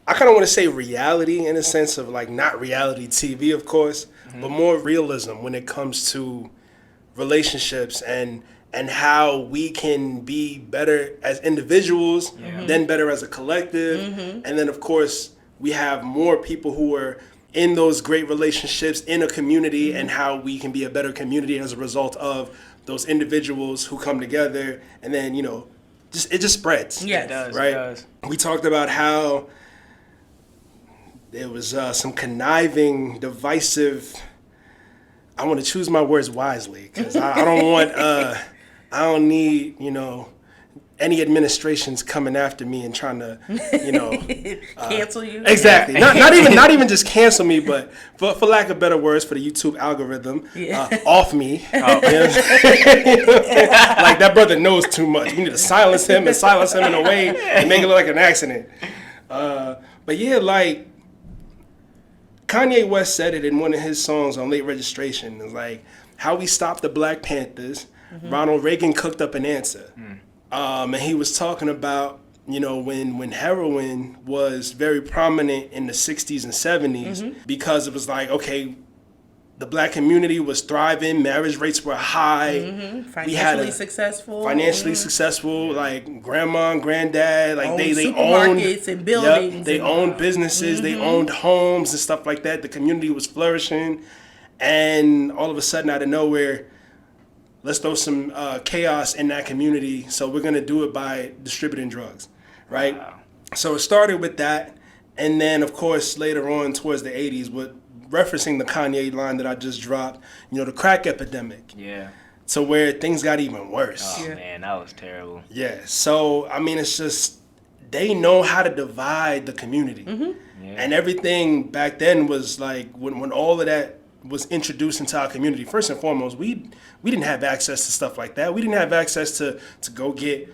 I kind of want to say reality in a sense of like not reality TV, of course, but more realism when it comes to relationships and how we can be better as individuals, then better as a collective. And then, of course, we have more people who are in those great relationships in a community, and how we can be a better community as a result of those individuals who come together. And then, you know, it just spreads. yes. It does. Right? It does. We talked about how there was some conniving, divisive. I want to choose my words wisely, because I don't want. I don't need, you know, any administrations coming after me and trying to, you know, Cancel you. exactly. Not even just cancel me, but for lack of better words, for the YouTube algorithm, off me. You know what I'm saying? Like, that brother knows too much. We need to silence him in a way and make it look like an accident. But yeah, like Kanye West said it in one of his songs on Late Registration. It's like, how we stopped the Black Panthers. Ronald Reagan cooked up an answer. And he was talking about, you know, when heroin was very prominent in the 60s and 70s, because it was like, okay, the black community was thriving, marriage rates were high, Financially successful. financially successful, like grandma and granddad, like Owned they supermarkets owned and buildings. Yep, they and- owned businesses, they owned homes and stuff like that. The community was flourishing, and all of a sudden, out of nowhere, let's throw some chaos in that community. So we're gonna do it by distributing drugs, right? Wow. So it started with that, And then, of course, later on towards the 80s, with referencing the Kanye line that I just dropped, the crack epidemic. Yeah. To where things got even worse. Oh, man, that was terrible. Yeah. So, I mean, it's just, they know how to divide the community. Yeah. And everything back then was like, when all of that was introduced into our community, first and foremost, we didn't have access to stuff like that. We didn't have access to go get...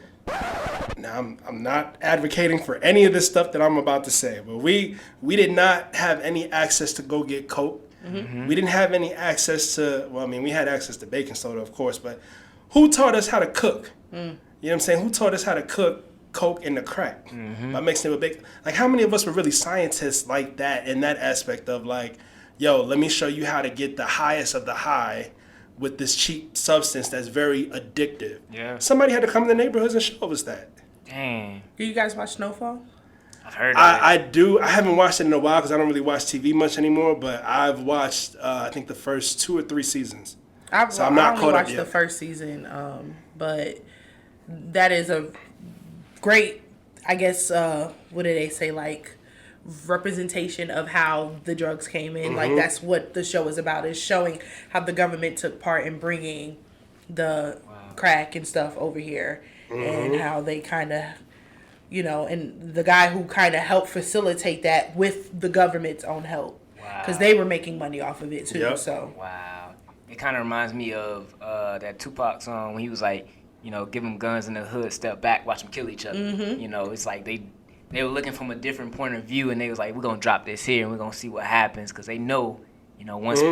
Now, I'm not advocating for any of this stuff that I'm about to say, but we did not have any access to go get coke. We didn't have any access to, we had access to baking soda, of course, but who taught us how to cook? You know what I'm saying? Who taught us how to cook coke and the crack by mixing it with bacon? Like, how many of us were really scientists like that in that aspect of like, yo, let me show you how to get the highest of the high with this cheap substance that's very addictive. Yeah. Somebody had to come to the neighborhoods and show us that. Dang. Do you guys watch Snowfall? I've heard of I do. I haven't watched it in a while because I don't really watch TV much anymore, but I've watched, I think, the first 2 or 3 seasons. I only watched the first season, but that is a great, I guess, what do they say, like, representation of how the drugs came in. Like, that's what the show is about, is showing how the government took part in bringing the crack and stuff over here, and how they kind of, and the guy who kind of helped facilitate that with the government's own help, because they were making money off of it too. So it kind of reminds me of that Tupac song when he was like, give them guns in the hood, step back, watch them kill each other. It's like they were looking from a different point of view, and they was like, we're going to drop this here, and we're going to see what happens, because they know, once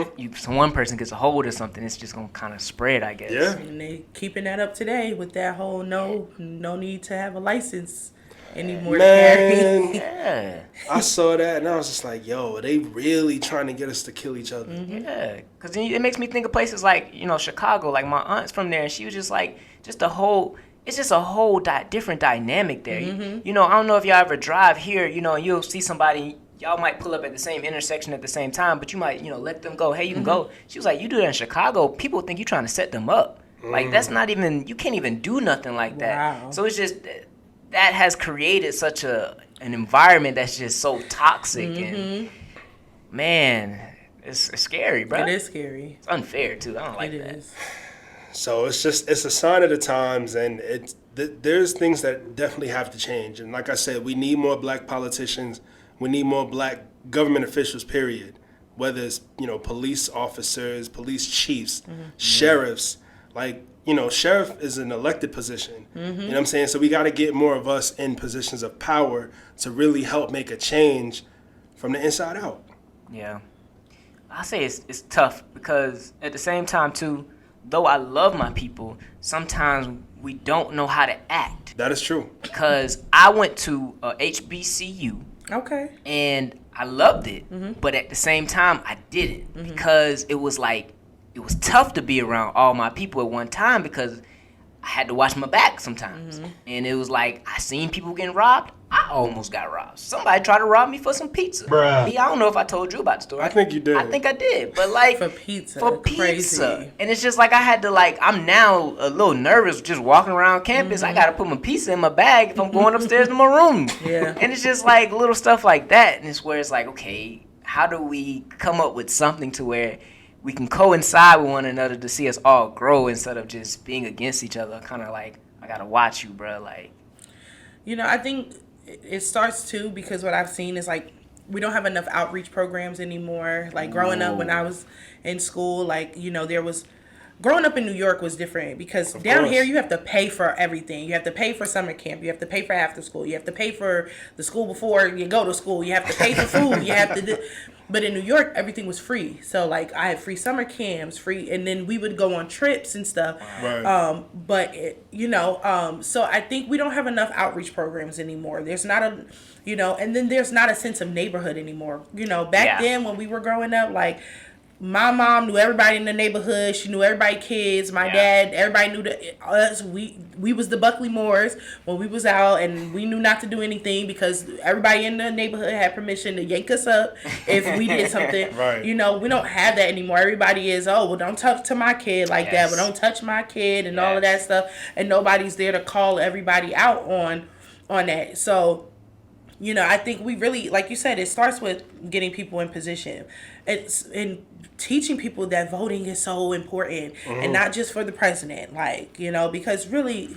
one person gets a hold of something, it's just going to kind of spread, I guess. Yeah. And they keeping that up today with that whole no need to have a license anymore to carry. Yeah. I saw that, and I was just like, yo, they really trying to get us to kill each other. Yeah, because it makes me think of places like, Chicago. Like, my aunt's from there, and she was just like, it's just a whole different dynamic there. I don't know if y'all ever drive here, and you'll see somebody, y'all might pull up at the same intersection at the same time, but you might, let them go. Hey, you can go. She was like, you do that in Chicago, people think you're trying to set them up. Like, that's not even, you can't even do nothing like that. Wow. So it's just, that has created such an environment that's just so toxic. And, man, it's scary, bro. It is scary. It's unfair, too. I don't like that. It is. So it's a sign of the times, and there's things that definitely have to change. And like I said, we need more black politicians. We need more black government officials, period. Whether it's, police officers, police chiefs, sheriffs. Like, sheriff is an elected position. You know what I'm saying? So we got to get more of us in positions of power to really help make a change from the inside out. Yeah. I say it's tough because at the same time, too, though I love my people, sometimes we don't know how to act. That is true. Because I went to HBCU. Okay. And I loved it. But at the same time, I didn't. Because it was tough to be around all my people at one time because I had to watch my back sometimes. And it was like, I seen people getting robbed. I almost got robbed. Somebody tried to rob me for some pizza. Bruh. I don't know if I told you about the story. I think you did. I think I did. But like, for pizza. Crazy. And it's just like I had to I'm now a little nervous just walking around campus. I got to put my pizza in my bag if I'm going upstairs to my room. Yeah. And it's just like little stuff like that. And it's where it's like, okay, how do we come up with something to where we can coincide with one another to see us all grow instead of just being against each other? Kind of like, I got to watch you, bro. Like, I think it starts too because what I've seen is like we don't have enough outreach programs anymore. Like growing up when I was in school, there was growing up in New York was different because down here you have to pay for everything. You have to pay for summer camp. You have to pay for after school. You have to pay for the school before you go to school. You have to pay for food. You have to But in New York, everything was free. So, like, I had free summer camps, and then we would go on trips and stuff. Right. So I think we don't have enough outreach programs anymore. There's not and then there's not a sense of neighborhood anymore. Back then when we were growing up, like, my mom knew everybody in the neighborhood. She knew everybody's kids. My dad, everybody knew us. We was the Buckley Moors when we was out, and we knew not to do anything because everybody in the neighborhood had permission to yank us up if we did something. Right. We don't have that anymore. Everybody is, don't talk to my kid like that. But don't touch my kid and all of that stuff. And nobody's there to call everybody out on that. So I think we really, like you said, it starts with getting people in position. It's in teaching people that voting is so important, and not just for the president, because really,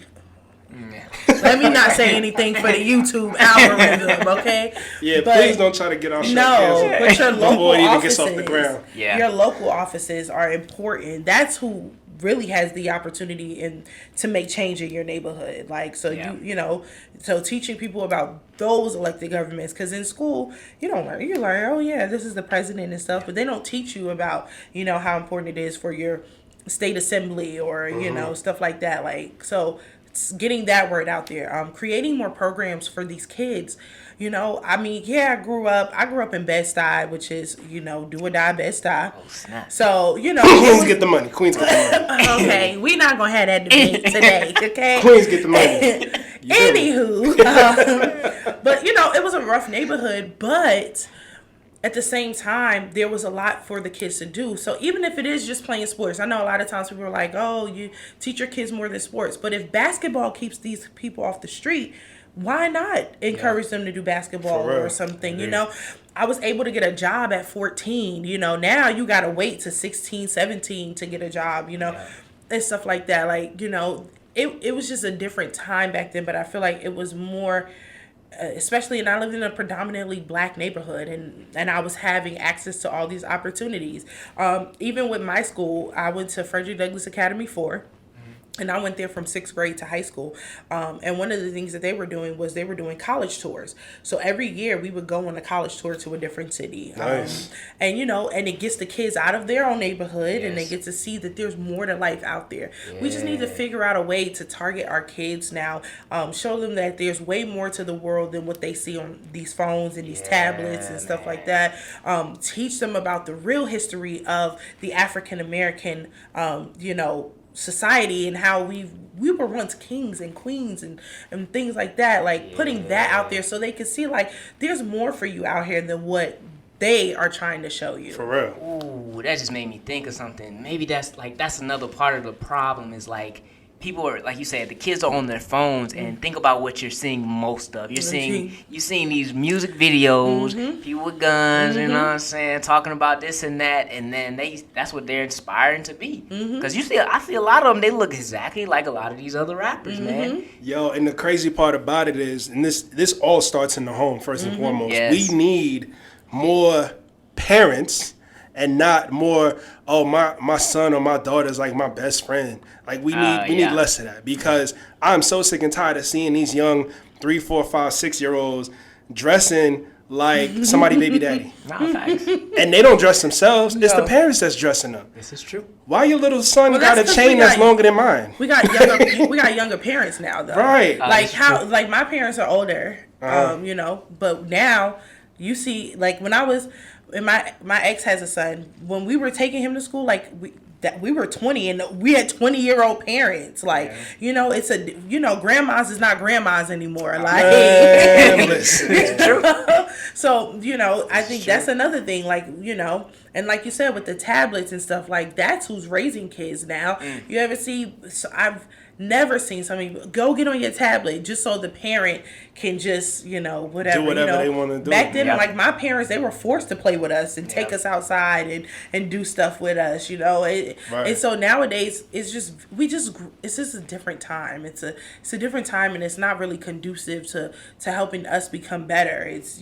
let me not say anything for the YouTube algorithm, okay? Yeah, please don't try to get our show canceled. But your local before it even offices, gets off the ground. your local offices are important. That's who really has the opportunity to make change in your neighborhood. So teaching people about those elected governments, because in school you learn, oh yeah, this is the president and stuff, but they don't teach you about how important it is for your state assembly or stuff like that. So it's getting that word out there, creating more programs for these kids. I grew up in Bed-Stuy, which is, do or die Bed-Stuy. Oh, snap. So, Queens get the money. Queens get the money. Okay, we're not going to have that debate today, okay? Queens get the money. Anywho, but, it was a rough neighborhood, but at the same time, there was a lot for the kids to do. So even if it is just playing sports, I know a lot of times people are like, oh, you teach your kids more than sports. But if basketball keeps these people off the street, why not encourage them to do basketball or something? I was able to get a job at 14. Now you got to wait to 16, 17 to get a job, and stuff like that. It was just a different time back then, but I feel like it was more, especially, and I lived in a predominantly black neighborhood, and I was having access to all these opportunities. Even with my school, I went to Frederick Douglass Academy 4. And I went there from 6th grade to high school. And one of the things that they were doing was they were doing college tours. So every year we would go on a college tour to a different city. Nice. And it gets the kids out of their own neighborhood, and they get to see that there's more to life out there. Yeah. We just need to figure out a way to target our kids now, show them that there's way more to the world than what they see on these phones and these tablets and stuff like that. Teach them about the real history of the African American, society, and how we were once kings and queens and things like that, putting that out there so they can see there's more for you out here than what they are trying to show you. For real. Ooh, that just made me think of something. Maybe that's another part of the problem is people are, like you said, the kids are on their phones, and think about what you're seeing most of. You're seeing these music videos, people with guns, you know what I'm saying, talking about this and that, and then that's what they're inspiring to be. Because I see a lot of them, they look exactly like a lot of these other rappers, man. Yo, and the crazy part about it is, and this all starts in the home first and foremost. Yes. We need more parents and not more, my son or my daughter is like my best friend. We need less of that, because I'm so sick and tired of seeing these young 3, 4, 5, 6-year-olds dressing like somebody baby daddy. Facts. And they don't dress themselves. It's the parents that's dressing them. This is true. Why your little son got a chain that's longer than mine? We got younger parents now, though. Right. My parents are older, but now you see, when I was, and my ex has a son. When we were taking him to school, we were 20 and we had 20-year-old parents. It's grandmas is not grandmas anymore. It's true. So, I think that's another thing, and like you said, with the tablets and stuff, that's who's raising kids now. You ever see, I've never seen somebody go get on your tablet just so the parent can just, whatever. Do whatever they want to do. Back then, my parents, they were forced to play with us and take us outside and do stuff with us, Right. And so nowadays, it's just a different time. It's a different time, and it's not really conducive to helping us become better. It's,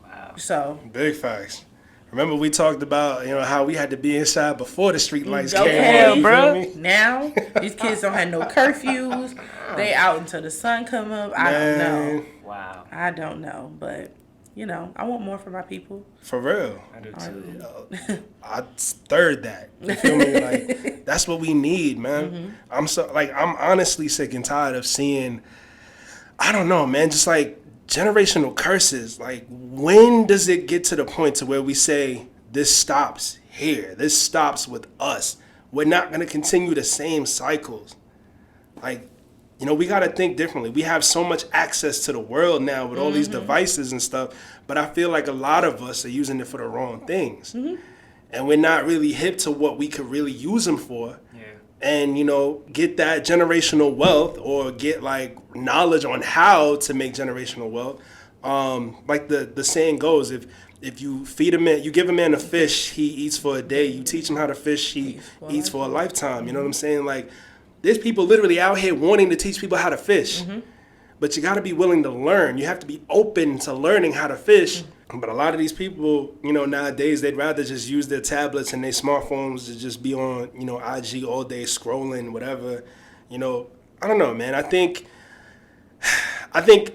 Wow. So. Big facts. Remember we talked about, how we had to be inside before the street lights came Okay, on, bro. Now, these kids don't have no curfews. They out until the sun come up. I don't know. Wow. I don't know, but, I want more for my people. For real. I do too. I third that. You feel me? That's what we need, man. I'm honestly sick and tired of seeing, I don't know, man, just generational curses. When does it get to the point to where we say this stops here? This stops with us. We're not going to continue the same cycles. We got to think differently. We have so much access to the world now with all these devices and stuff, but I feel like a lot of us are using it for the wrong things. And we're not really hip to what we could really use them for. And, get that generational wealth, or get knowledge on how to make generational wealth. Like the saying goes, if you feed a man, you give a man a fish, he eats for a day. You teach him how to fish, he eats for a lifetime. You know what I'm saying? Like, there's people literally out here wanting to teach people how to fish. But you got to be willing to learn. You have to be open to learning how to fish. But a lot of these people, you know, nowadays, they'd rather just use their tablets and their smartphones to just be on, you know, IG all day scrolling, whatever. You know, I don't know, man. I think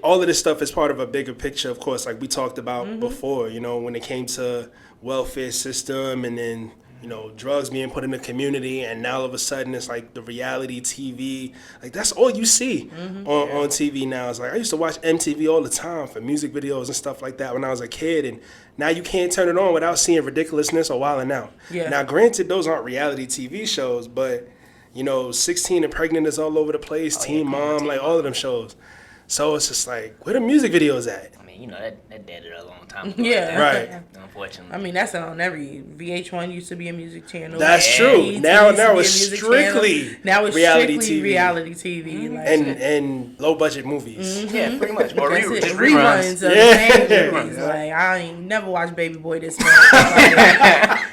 all of this stuff is part of a bigger picture, of course, like we talked about before, you know, when it came to welfare system and then, you know, drugs being put in the community, and now all of a sudden it's like the reality TV. Like, that's all you see on TV now. It's like, I used to watch MTV all the time for music videos and stuff like that when I was a kid, and now you can't turn it on without seeing ridiculousness or wilding out. Yeah. Now, granted, those aren't reality TV shows, but, you know, 16 and Pregnant is all over the place, Teen Mom, like all of them shows. So it's just like, where the music videos at? I mean, you know, that dead a long time ago. Yeah. Right. Unfortunately. I mean, that's on every VH1 used to be a music channel. That's true. Now it's strictly reality TV. Like, and low budget movies. Yeah, pretty much. Or reruns of the same movies. Like, I ain't never watched Baby Boy this much.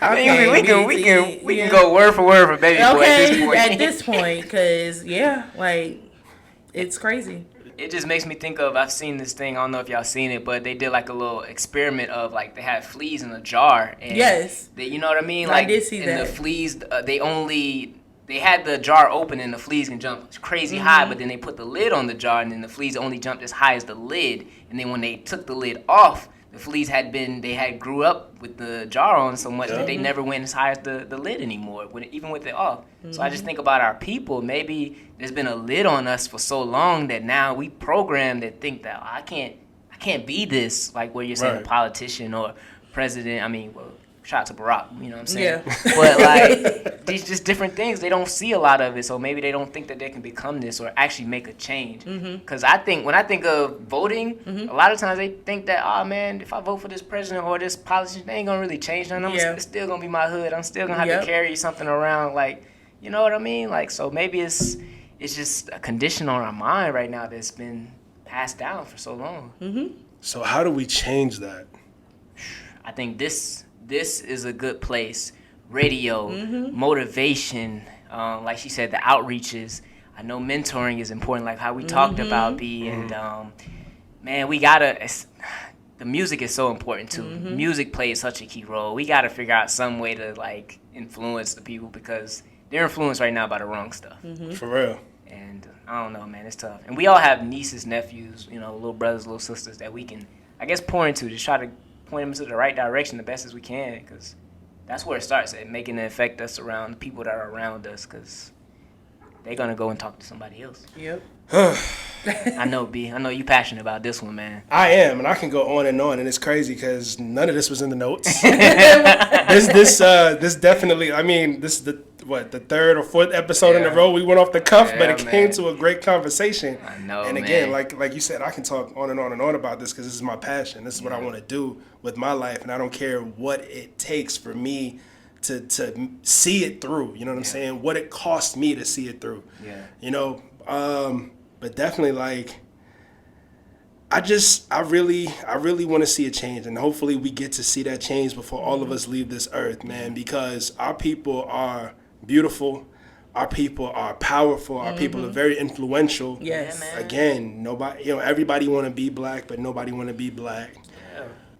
Like, we can go word for word for Baby Boy at this point, because like, it's crazy. It just makes me think of, I've seen this thing, I don't know if y'all seen it, but they did like a little experiment of like, they had fleas in a jar. And they, you know what I mean? Like, I did see that. And the fleas, they had the jar open and the fleas can jump crazy high, but then they put the lid on the jar and then the fleas only jumped as high as the lid. And then when they took the lid off, the fleas had grew up with the jar on so much that they never went as high as the lid anymore, even with it off. So I just think about our people. Maybe there's been a lid on us for so long that now we programmed that think that I can't be this, like what you're saying, a politician or president. I mean, well, shout out to Barack, you know what I'm saying? Yeah. But like, these just different things, they don't see a lot of it, so maybe they don't think that they can become this or actually make a change. Because when I think of voting, a lot of times they think that, oh man, if I vote for this president or this politician, they ain't gonna really change nothing. It's still gonna be my hood. I'm still gonna have to carry something around, like, you know what I mean? Like, so maybe it's just a condition on our mind right now that's been passed down for so long. So how do we change that? I think this is a good place. Radio, motivation, like she said, the outreaches. I know mentoring is important, like how we talked about B. And man, the music is so important too. Music plays such a key role. We gotta figure out some way to like influence the people because they're influenced right now by the wrong stuff. For real. And I don't know, man, it's tough. And we all have nieces, nephews, you know, little brothers, little sisters that we can, I guess, pour into, just try to point them into the right direction the best as we can, because that's where it starts, at making it affect us around the people that are around us, because they're going to go and talk to somebody else. Yep. I know, B. I know you passionate about this one, man. I am, and I can go on, and it's crazy because none of this was in the notes. This definitely, I mean, this is the third or fourth episode in a row we went off the cuff, but it came to a great conversation. I know, and again, like you said, I can talk on and on and on about this because this is my passion. This is what I want to do with my life, and I don't care what it takes for me to see it through. You know what I'm saying? What it cost me to see it through. Yeah. You know, but definitely, like, I really want to see a change, and hopefully we get to see that change before all of us leave this earth, man, because our people are beautiful, our people are powerful, our people are very influential. Yes. Yeah, again, nobody, everybody want to be black, but nobody want to be black.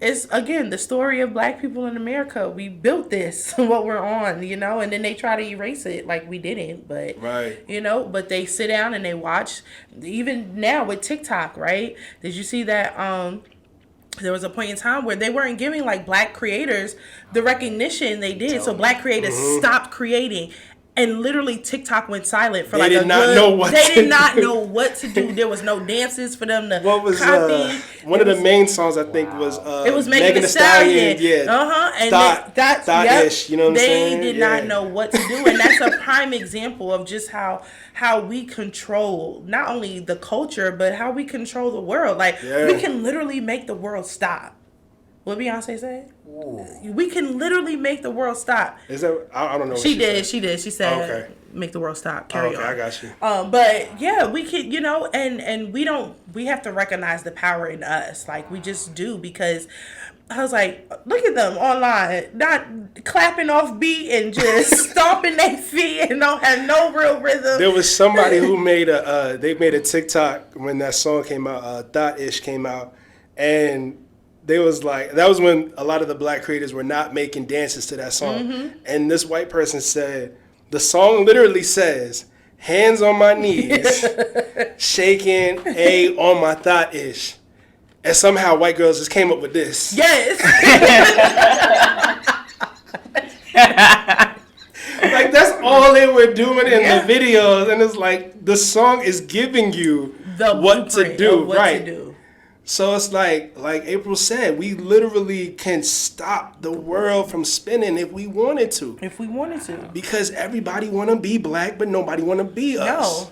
It's, again, the story of black people in America. We built this, what we're on, and then they try to erase it like we didn't. But, but they sit down and they watch. Even now with TikTok, right? Did you see that there was a point in time where they weren't giving, like, black creators the recognition they did. So black creators stopped creating. And literally TikTok went silent for they did not know what to do. There was no dances for them to copy. One of the main songs I think was it was Megan Thee Stallion. And that's thot-ish, you know what I'm saying? They did not know what to do, and that's a prime example of just how we control not only the culture but how we control the world. Like we can literally make the world stop. What Beyonce said? We can literally make the world stop. Is that? I don't know. What She did. said. She did. She said, Okay. "Make the world stop." Carry on. I got you. But yeah, we can, and we don't. We have to recognize the power in us. Like we just do, because I was like, look at them online, not clapping off beat and just stomping their feet and don't have no real rhythm. There was somebody who made they made a TikTok when that song came out, Thought Ish came out, and they was like, that was when a lot of the black creators were not making dances to that song. And this white person said, the song literally says, hands on my knees, shaking A on my thought ish. And somehow white girls just came up with this. Yes. Like, that's all they were doing in the videos. And it's like, the song is giving you what to do, right? So it's like April said, we literally can stop the world from spinning if we wanted to. If we wanted to. Because everybody want to be black, but nobody want to be us. No.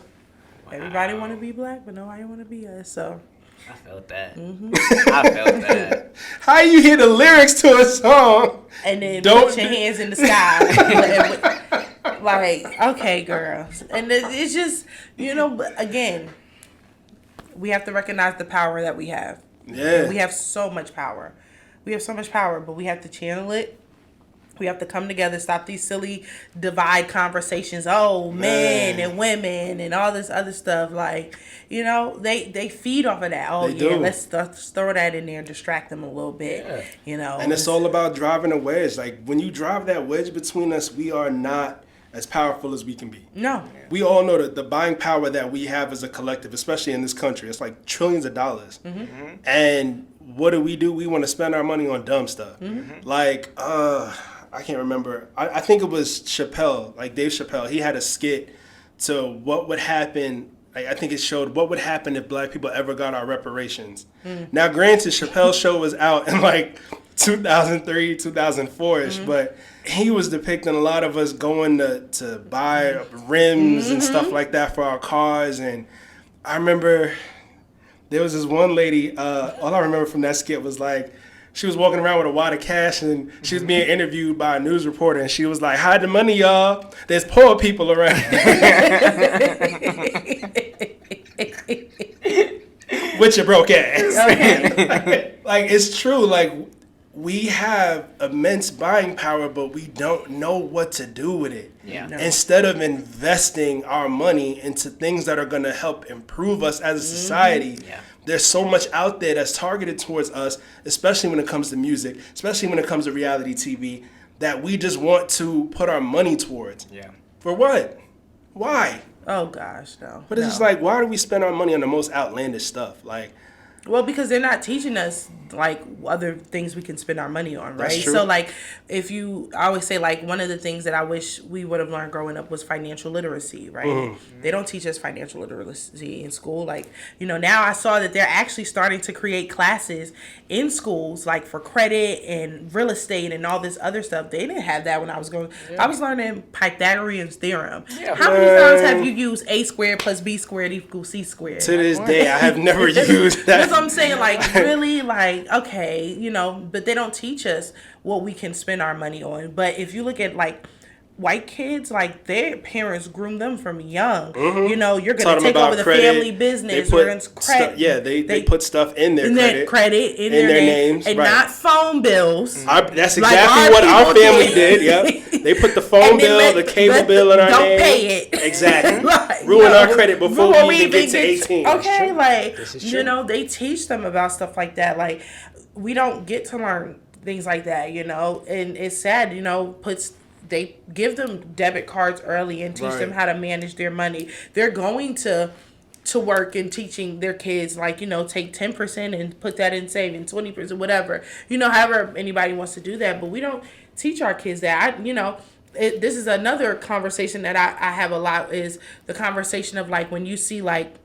Everybody want to be black, but nobody want to be us. So. I felt that. I felt that. How you hear the lyrics to a song and then put your hands in the sky? Like, okay, girls. And it's just, again, we have to recognize the power that we have. Yeah. We have so much power. We have so much power, but we have to channel it. We have to come together, stop these silly divide conversations. Oh, men and women and all this other stuff. Like, they feed off of that. Oh, let's throw that in there and distract them a little bit, And it's all about driving a wedge. Like, when you drive that wedge between us, we are not as powerful as we can be. No. We all know that the buying power that we have as a collective, especially in this country, it's like trillions of dollars. And what do? We want to spend our money on dumb stuff. Like, I can't remember. I think it was Chappelle, like Dave Chappelle. He had a skit to what would happen. Like, I think it showed what would happen if black people ever got our reparations. Now, granted, Chappelle's show was out in like 2003, 2004-ish, but he was depicting a lot of us going to buy rims and stuff like that for our cars. And I remember there was this one lady, all I remember from that skit was like, she was walking around with a wad of cash and she was being interviewed by a news reporter and she was like, hide the money, y'all. There's poor people around. With your broke ass. Like, it's true. Like, we have immense buying power, but we don't know what to do with it. Yeah. No. Instead of investing our money into things that are going to help improve us as a society, there's so much out there that's targeted towards us, especially when it comes to music, especially when it comes to reality TV, that we just want to put our money towards. Yeah. For what? Why? Oh, gosh, no. But it's just like, why do we spend our money on the most outlandish stuff? Like, well, because they're not teaching us, like, other things we can spend our money on, right? That's true. So, like, I always say, like, one of the things that I wish we would have learned growing up was financial literacy, right? They don't teach us financial literacy in school. Like, now I saw that they're actually starting to create classes in schools, like, for credit and real estate and all this other stuff. They didn't have that when I was going. I was learning Pythagorean's theorem. Yeah, how many times have you used a squared plus b squared equals c squared? To this day, I have never used that. That's what I'm saying, like, really, like, okay, but they don't teach us what we can spend our money on. But if you look at, like, white kids, like, their parents groom them from young. You're going to take over the credit, family business. They put stuff in their credit, in their names, and not phone bills. That's exactly what our family did. Yep. They put the phone bill, the cable bill in our name. Don't pay it. Exactly. Ruin our credit before we even get to 18. Okay, like, they teach them about stuff like that. Like, we don't get to learn things like that, and it's sad, they give them debit cards early and teach them how to manage their money. They're going to work and teaching their kids, like, take 10% and put that in saving, 20%, whatever. However anybody wants to do that. But we don't teach our kids that. This is another conversation that I have a lot, is the conversation of, like, when you see, like,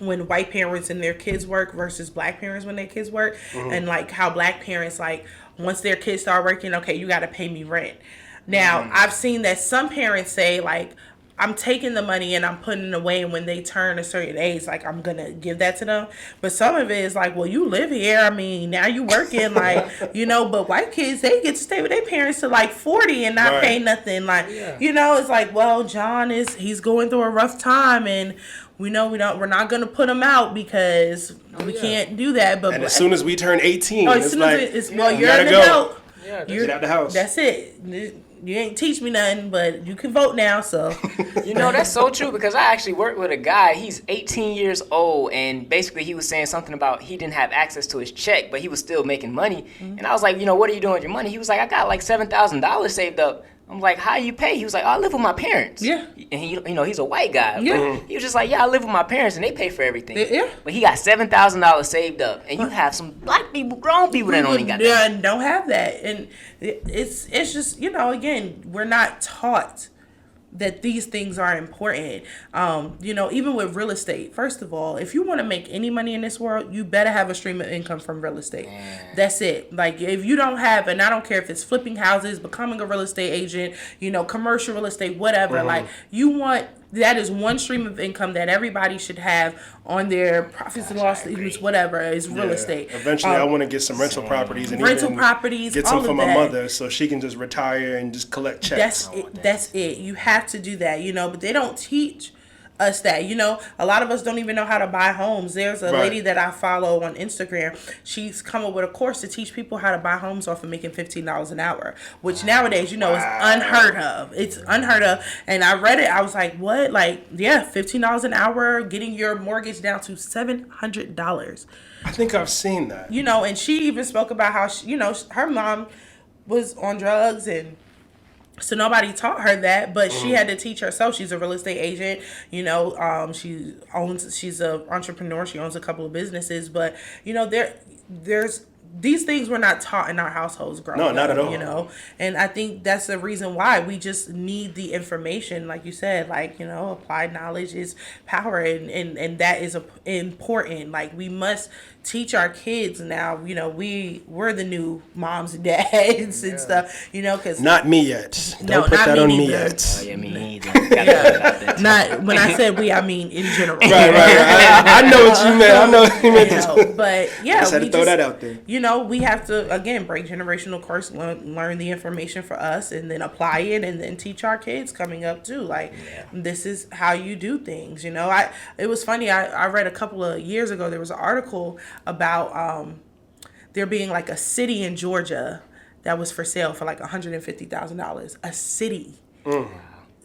when white parents and their kids work versus black parents when their kids work, and, like, how black parents, like, once their kids start working, okay, you got to pay me rent. Now, I've seen that some parents say, like, I'm taking the money and I'm putting it away, and when they turn a certain age, like, I'm gonna give that to them. But some of it is like, well, you live here. I mean, now you working, like, but white kids, they get to stay with their parents to like 40 and not pay nothing. Like, it's like, well, John he's going through a rough time, and we're not gonna put him out because we can't do that. But as soon as we turn 18, as soon as you're an adult. Yeah, get out the house. That's it. You ain't teach me nothing, but you can vote now, so. That's so true, because I actually worked with a guy. He's 18 years old, and basically he was saying something about he didn't have access to his check, but he was still making money. Mm-hmm. And I was like, what are you doing with your money? He was like, I got like $7,000 saved up. I'm like, how you pay? He was like, I live with my parents. Yeah. And he, he's a white guy. Yeah. He was just like, I live with my parents and they pay for everything. Yeah. But he got $7,000 saved up, and you have some black people, grown people that only got that. Yeah, don't have that, and it's just again, we're not taught that these things are important. Even with real estate, first of all, if you want to make any money in this world, you better have a stream of income from real estate. That's it. Like, if you don't have, and I don't care if it's flipping houses, becoming a real estate agent, commercial real estate, whatever, like, that is one stream of income that everybody should have on their profits and loss statements, whatever, is real estate. Eventually, I want to get some rental properties and get some for my mother, so she can just retire and just collect checks. That's it. You have to do that, but they don't teach us that. A lot of us don't even know how to buy homes. There's a lady that I follow on Instagram. She's come up with a course to teach people how to buy homes off of making $15 an hour, which nowadays, is unheard of. It's unheard of. And I read it. I was like, what? Like, $15 an hour, getting your mortgage down to $700. I think I've seen that. And she even spoke about how her mom was on drugs, and so nobody taught her that, but she had to teach herself. She's a real estate agent, she's an entrepreneur. She owns a couple of businesses, but there's these things were not taught in our households growing up. No, not at all. And I think that's the reason why we just need the information, like you said, like, applied knowledge is power, and that is important. Like, we must teach our kids now, we're the new moms and dads and stuff, because not me yet. Don't put that on me yet. Oh, yeah, me neither. Not when I said we, I mean in general. Right. I know what you meant. I know what you meant. But yeah, I just had to throw that out there. We have to again break generational curse, learn the information for us, and then apply it, and then teach our kids coming up too. Like, this is how you do things. It was funny. I read a couple of years ago. There was an article about there being like a city in Georgia that was for sale for like $150,000. A city.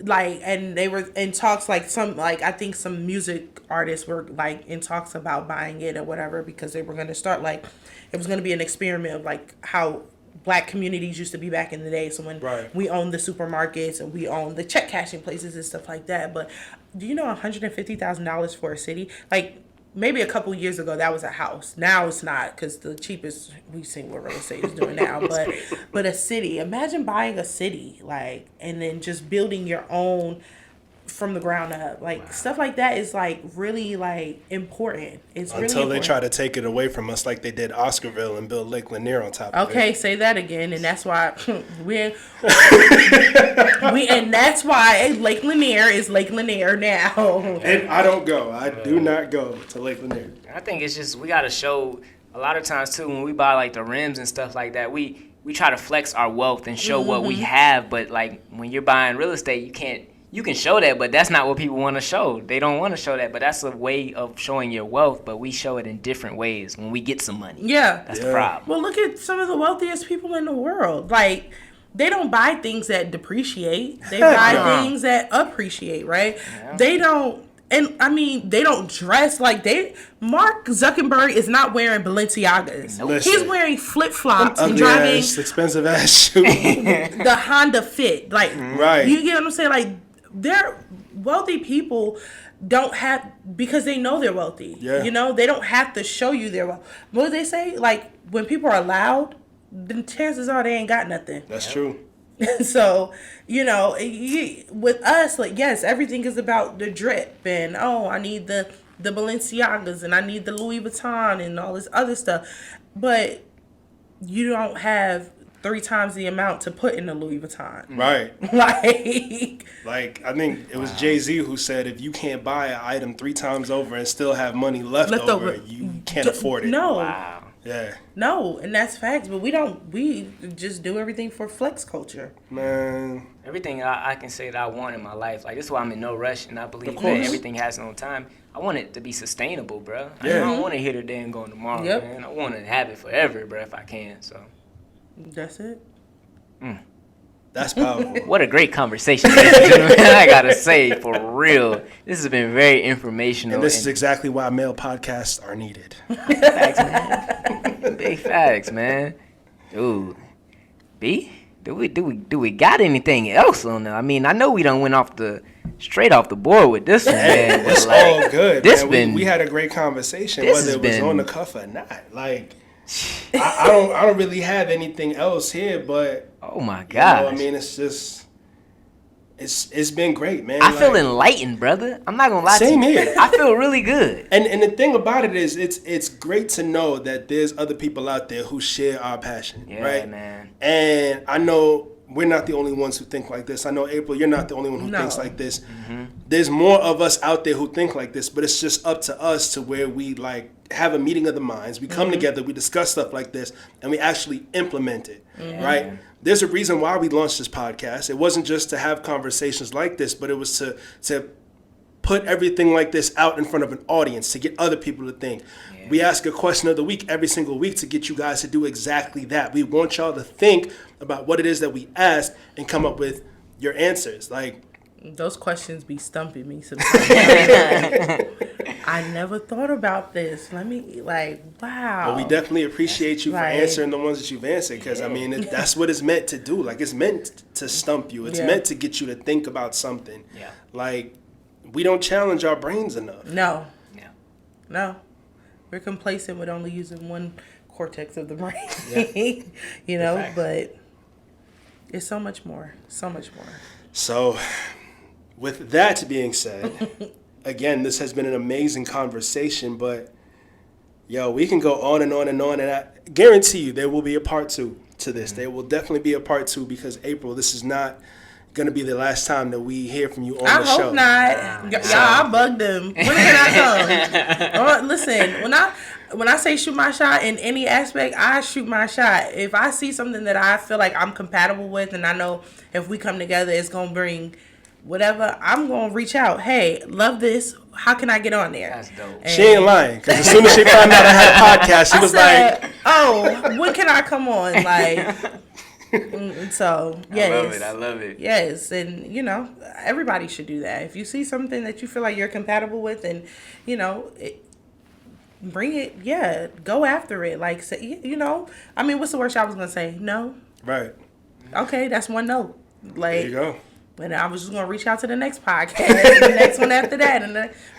Like, and they were in talks, like I think some music artists were like in talks about buying it or whatever, because they were going to start, like, it was going to be an experiment of like how Black communities used to be back in the day. So when we owned the supermarkets and we owned the check cashing places and stuff like that. But do you know $150,000 for a city? Like, maybe a couple years ago that was a house. Now it's not, because the cheapest we've seen what real estate is doing now. But a city, imagine buying a city, like, and then just building your own from the ground up. Like, stuff like that is like really like important. It's really until important. They try to take it away from us, like they did Oscarville and build Lake Lanier on top of it. Okay, say that again, and that's why and that's why Lake Lanier is Lake Lanier now. And I don't go. I do not go to Lake Lanier. I think it's just, we got to show, a lot of times too, when we buy like the rims and stuff like that, we try to flex our wealth and show what we have. But like, when you're buying real estate, you can show that, but that's not what people want to show. They don't want to show that, but that's a way of showing your wealth, but we show it in different ways when we get some money. Yeah. That's the problem. Well, look at some of the wealthiest people in the world. Like, they don't buy things that depreciate. They buy things that appreciate, right? Yeah. They don't, and I mean, they don't dress like Mark Zuckerberg is not wearing Balenciagas. Nope. He's wearing flip-flops and driving expensive ass shoes. The Honda Fit. Like, you get what I'm saying? Like, they're wealthy people don't have, because they know they're wealthy. Yeah. They don't have to show you their wealth. What do they say? Like, when people are loud, then chances are they ain't got nothing. That's true. So, with us, like, yes, everything is about the drip, and I need the Balenciagas, and I need the Louis Vuitton and all this other stuff. But you don't have 3 times the amount to put in the Louis Vuitton. Right. Like I think it was Jay-Z who said, if you can't buy an item 3 times over and still have money left over, you can't afford it. No. Wow. Yeah. No, and that's facts. But we just do everything for flex culture. Man. Everything I can say that I want in my life, like this is why I'm in no rush, and I believe that course. everything has no time. I want it to be sustainable, bro. I Yeah. don't want to hit today and go tomorrow, Yep. man. I want to have it forever, bro, if I can. So, That's it. That's powerful. what a great conversation, ladies and gentlemen. I gotta say, for real, this has been very informational. And this is exactly why male podcasts are needed. facts, man. Big facts, man. Dude, B, do we got anything else on there? I mean, I know we done went straight off the board with this one, man. It's but, like, all good. This Man. We had a great conversation, this whether has it was been- on the cuff or not. Like, I don't really have anything else here, but oh my you know, god. I mean, it's just it's been great, man. I feel Like, enlightened, brother. I'm not gonna lie Same to you. here. I feel really good. And the thing about it is, it's great to know that there's other people out there who share our passion, Yeah, right? man. And I know we're not the only ones who think like this. I know, April, you're not the only one who No. thinks like this. There's more of us out there who think like this, but it's just up to us to where we like have a meeting of the minds. We come together, we discuss stuff like this, and we actually implement it, right? There's a reason why we launched this podcast. It wasn't just to have conversations like this, but it was to put everything like this out in front of an audience to get other people to think. We ask a question of the week every single week to get you guys to do exactly that. We want y'all to think about what it is that we ask and come up with your answers. Like, Those questions be stumping me sometimes. I never thought about this. Let me, wow. but we definitely appreciate you for Right. answering the ones that you've answered, because I mean, that's what it's meant to do. Like, it's meant to stump you. It's Yeah. meant to get you to think about something. Yeah. Like, we don't challenge our brains enough. No. Yeah. No. We're complacent with only using one cortex of the brain. You know, Fact. but it's so much more. So much more. So, with that being said, again, this has been an amazing conversation, but yo, we can go on and on and on, and I guarantee you there will be a part 2 to this. There will definitely be a part 2, because April, this is not going to be the last time that we hear from you on I the show. hope not. Y'all, I bugged them. When can I come? Listen, when I say shoot my shot in any aspect, I shoot my shot. If I see something that I feel like I'm compatible with, and I know if we come together, it's going to bring whatever, I'm going to reach out. Hey, love this. How can I get on there? That's dope. And She ain't lying, because as soon as she found out I had a podcast, she I was said, like, oh, when can I come on? Like, so, yes. I love it. Yes, and you know, everybody should do that. If you see something that you feel like you're compatible with, and you know, bring it. Yeah, go after it. Like, say, you know, I mean, what's the worst I was gonna say? No. right, Okay, that's one no. Like, there you go. and I was just gonna reach out to the next podcast, and the next one after that, and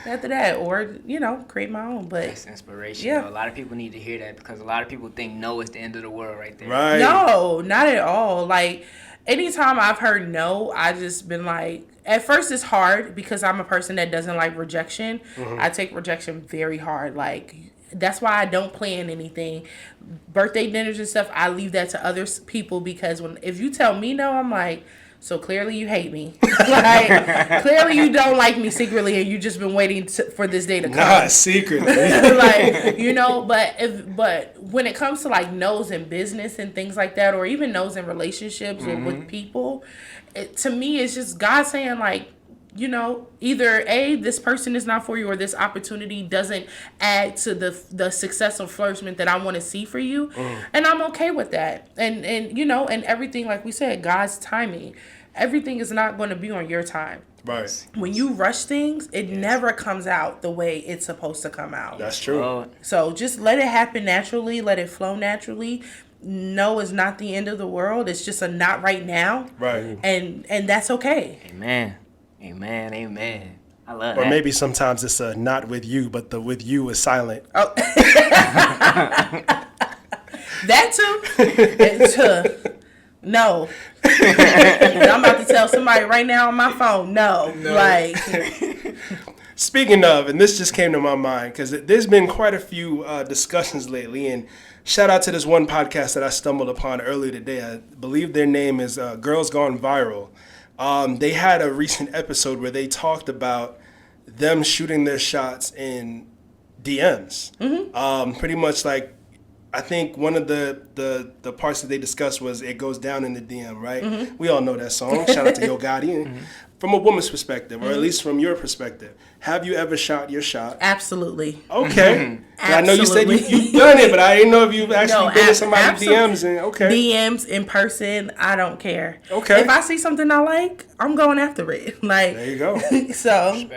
after that, or you know, create my own. But That's inspiration. Yeah. Yeah. A lot of people need to hear that, because a lot of people think no is the end of the world right there. Right. no, not at all. Like, anytime I've heard no, I just been like, at first it's hard because I'm a person that doesn't like rejection. I take rejection very hard. Like, that's why I don't plan anything. Birthday dinners and stuff, I leave that to other people, because if you tell me no, I'm like, so clearly you hate me. Like, clearly you don't like me secretly, and you just been waiting for this day to come. Not secretly. Like, you know, but when it comes to like no's in business and things like that, or even no's in relationships or with people, to me it's just God saying, like, you know, either A, this person is not for you, or this opportunity doesn't add to the success or flourishment that I want to see for you. And I'm okay with that. And you know, and everything, like we said, God's timing. Everything is not going to be on your time. Right. When you rush things, it never comes out the way it's supposed to come out. That's true. Oh, So just let it happen naturally. Let it flow naturally. No is not the end of the world. It's just a not right now. Right. And that's okay. amen. Amen. Amen. I love Or that. maybe sometimes it's a not with you, but the with you is silent. Oh. That too. No. I'm about to tell somebody right now on my phone. No. Like, Speaking of, and this just came to my mind because there's been quite a few discussions lately, and shout out to this one podcast that I stumbled upon earlier today. I believe their name is Girls Gone Viral. They had a recent episode where they talked about them shooting their shots in DMs. Pretty much like, I think one of the parts that they discussed was It Goes Down in the DM, right? We all know that song. Shout out to Yo Gotti. From a woman's perspective, or at least from your perspective, have you ever shot your shot? Absolutely. Okay. I know you said you've done it, but I didn't know if you've actually been in somebody's DMs. And, okay. DMs in person, I don't care. Okay. If I see something I like, I'm going after it. Like, there you go. So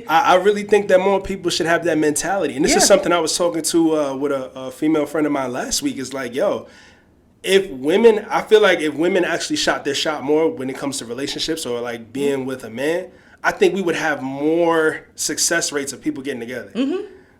I really think that more people should have that mentality. And this is something I was talking to with a female friend of mine last week. It's like, yo, I feel like if women actually shot their shot more when it comes to relationships or like being with a man, I think we would have more success rates of people getting together.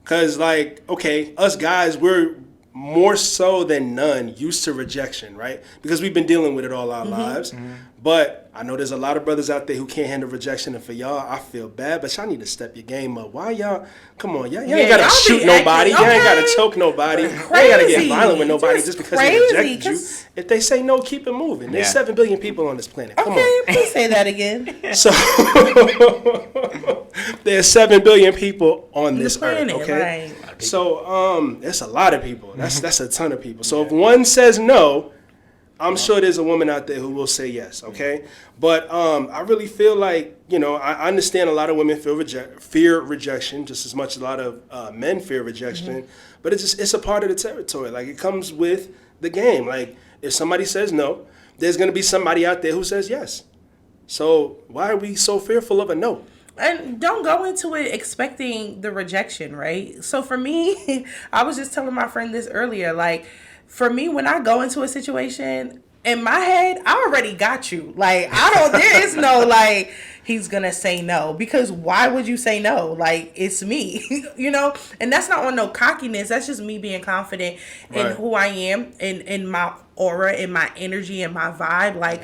Because like, okay, us guys, we're more so than none used to rejection, right? Because we've been dealing with it all our lives. But I know there's a lot of brothers out there who can't handle rejection, and for y'all, I feel bad, but y'all need to step your game up. Why y'all? Come on, y'all ain't gotta shoot nobody. Y'all ain't gotta choke nobody. You ain't gotta get violent with nobody just because they rejected you. If they say no, keep it moving. There's 7 billion people on this planet. Come on. Please say that again. So there's 7 billion people on this earth. Okay. Right. So it's a lot of people. That's a ton of people. So if one says no, I'm sure there's a woman out there who will say yes, okay? But I really feel like, I understand a lot of women fear rejection just as much as a lot of men fear rejection, but it's a part of the territory. Like, it comes with the game. Like, if somebody says no, there's going to be somebody out there who says yes. So why are we so fearful of a no? And don't go into it expecting the rejection, right? So for me, I was just telling my friend this earlier, like, for me, when I go into a situation, in my head, I already got you. Like, there is no, like, he's going to say no. Because why would you say no? Like, it's me, And that's not on no cockiness. That's just me being confident in who I am, in my aura, in my energy, in my vibe. Like,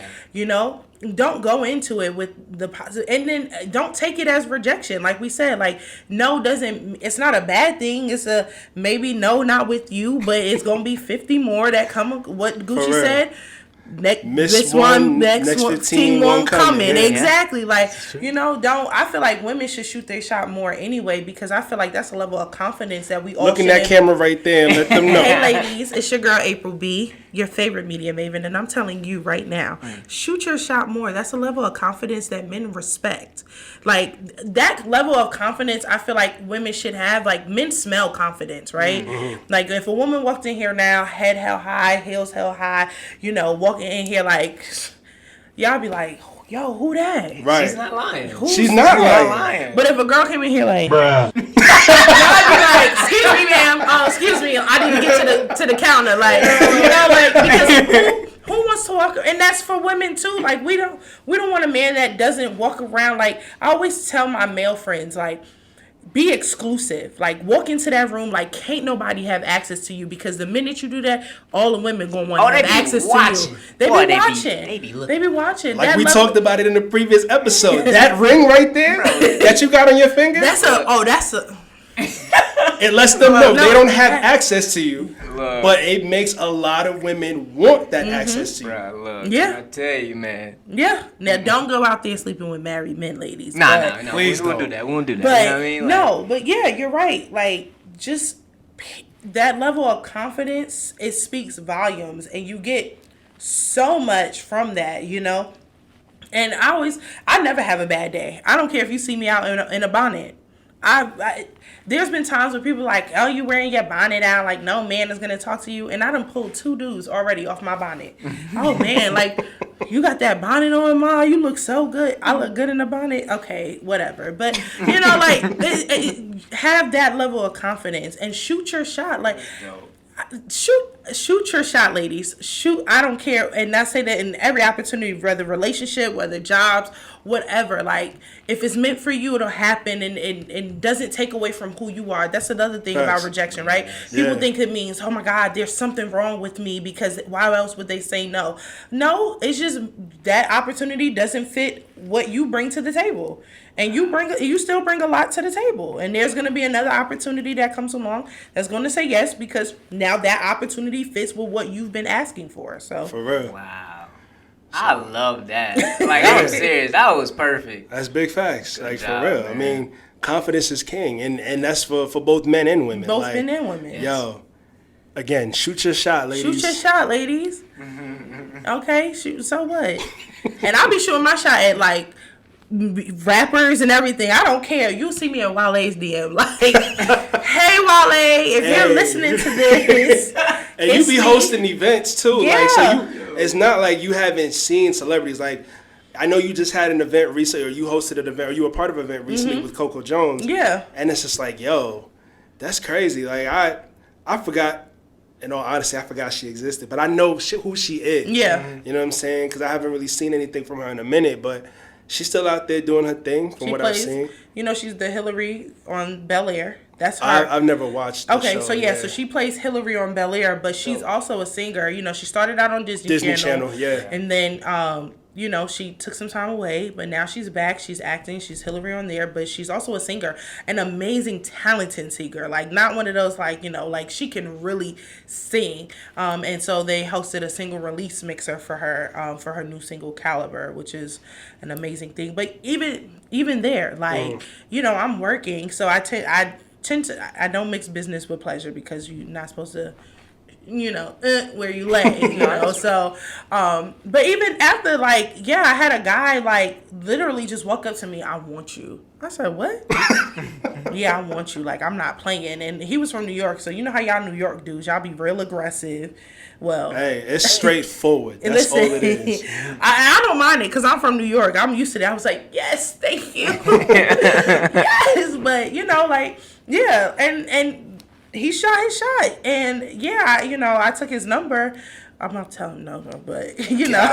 don't go into it with the positive, and then don't take it as rejection. Like we said, like, no it's not a bad thing. It's a maybe no, not with you, but it's gonna be 50 more that come. What Gucci said. Next 15 won't coming. Yeah. Exactly. Like, I feel like women should shoot their shot more anyway, because I feel like that's a level of confidence that we all look in that camera right there and let them know. Hey ladies, it's your girl April B, your favorite media maven, and I'm telling you right now, shoot your shot more. That's a level of confidence that men respect. Like, that level of confidence I feel like women should have. Like, men smell confidence, right? Like, if a woman walked in here now, head held high, heels held high, walking in here like, y'all be like, yo, who that? Right. She's not lying. She's not lying. But if a girl came in here like, bruh, y'all be like, excuse me, ma'am. Excuse me, I need to get to the counter. Like, because who wants to walk? And that's for women too. Like, we don't want a man that doesn't walk around. Like, I always tell my male friends, like, be exclusive. Like, walk into that room like can't nobody have access to you, because the minute you do that, all the women gonna want to have access to you. They be watching. Like, we talked about it in the previous episode. That ring right there that you got on your finger. It lets them know they don't have access to you, but it makes a lot of women want that access to you. I tell you, man. Yeah. Now, don't go out there sleeping with married men, ladies. No. Please don't do that. We won't do that. But, you know what I mean? Like, but yeah, you're right. Like, just that level of confidence, it speaks volumes, and you get so much from that, And I never have a bad day. I don't care if you see me out in a bonnet. There's been times where people are like, oh, you wearing your bonnet out, like no man is gonna talk to you, and I done pulled 2 dudes already off my bonnet. Oh man, like, you got that bonnet on, Ma, you look so good. I look good in the bonnet. Okay, whatever. But have that level of confidence and shoot your shot. Like, shoot shoot your shot, ladies. Shoot. I don't care. And I say that in every opportunity, whether relationship, whether jobs, whatever. Like, if it's meant for you, it'll happen, and it doesn't take away from who you are. That's another thing about rejection, right? People think it means, oh my God, there's something wrong with me, because why else would they say no? No, it's just that opportunity doesn't fit what you bring to the table. And you still bring a lot to the table. And there's going to be another opportunity that comes along that's going to say yes, because now that opportunity fits with what you've been asking for. So For real. Wow. I love that. Like, I'm serious. That was perfect. That's big facts. Like, job, for real. man. I mean, confidence is king. And that's for both men and women. both like, men and women. Yo, again, shoot your shot, ladies. Shoot your shot, ladies. Okay, shoot. So what? And I'll be shooting my shot at, like, rappers and everything. I don't care. You'll see me in Wale's DM. Like, hey, Wale, if you're listening to this. And you be hosting events, too. Yeah. Like, so it's not like you haven't seen celebrities. Like, I know you just had an event recently, or you hosted an event, or you were part of an event recently with Coco Jones. Yeah. And it's just like, yo, that's crazy. Like, I forgot. In all honesty, I forgot she existed, but I know who she is. Yeah. You know what I'm saying? Because I haven't really seen anything from her in a minute, but she's still out there doing her thing from what I've seen. You know, she's the Hillary on Bel Air. That's her. I've never watched the show, so she plays Hillary on Bel Air, but she's also a singer. You know, she started out on Disney Channel. Yeah. And then, you know, she took some time away, but now she's back. She's acting. She's Hillary on there, but she's also a singer, an amazing, talented singer. Like, not one of those, like, you know, like, she can really sing. And so they hosted a single release mixer for her new single Caliber, which is an amazing thing. But even there, like, you know, I'm working, so I don't mix business with pleasure, because you're not supposed to, you know, where you lay, you know. So, but even after, like, yeah, I had a guy, like, literally just walk up to me, I want you. I said, what? Yeah, I want you. Like, I'm not playing. And he was from New York, so you know how y'all New York dudes, y'all be real aggressive. Well, hey, it's straightforward. That's all it is. I don't mind it, because I'm from New York. I'm used to that. I was like, yes, thank you. Yes, but, you know, like, yeah, and he shot his shot, and yeah, you know, I took his number. I'm not telling no, but you know,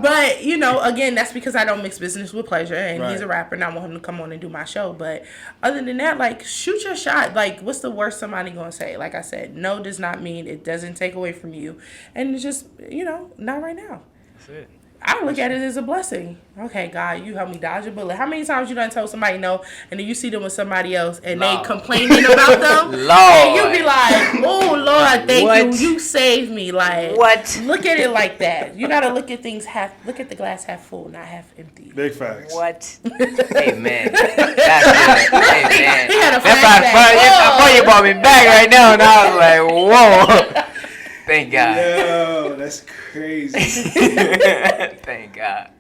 but you know, again, that's because I don't mix business with pleasure, and he's a rapper, and I want him to come on and do my show. But other than that, like, shoot your shot. Like, what's the worst somebody gonna say? Like I said, no does not mean it doesn't take away from you, and it's just, you know, not right now. That's it. I look at it as a blessing. Okay, God, you helped me dodge a bullet. How many times you done told somebody no, and then you see them with somebody else, and they complaining about them? Lord. And you be like, oh, Lord, thank you. You saved me. Like, What? Look at it like that. You got to look at the glass half full, not half empty. Big facts. What? Amen. That's good. Amen. He had a I thought you brought me back right now, and I was like, whoa. Thank God. Yo, that's crazy. Thank God.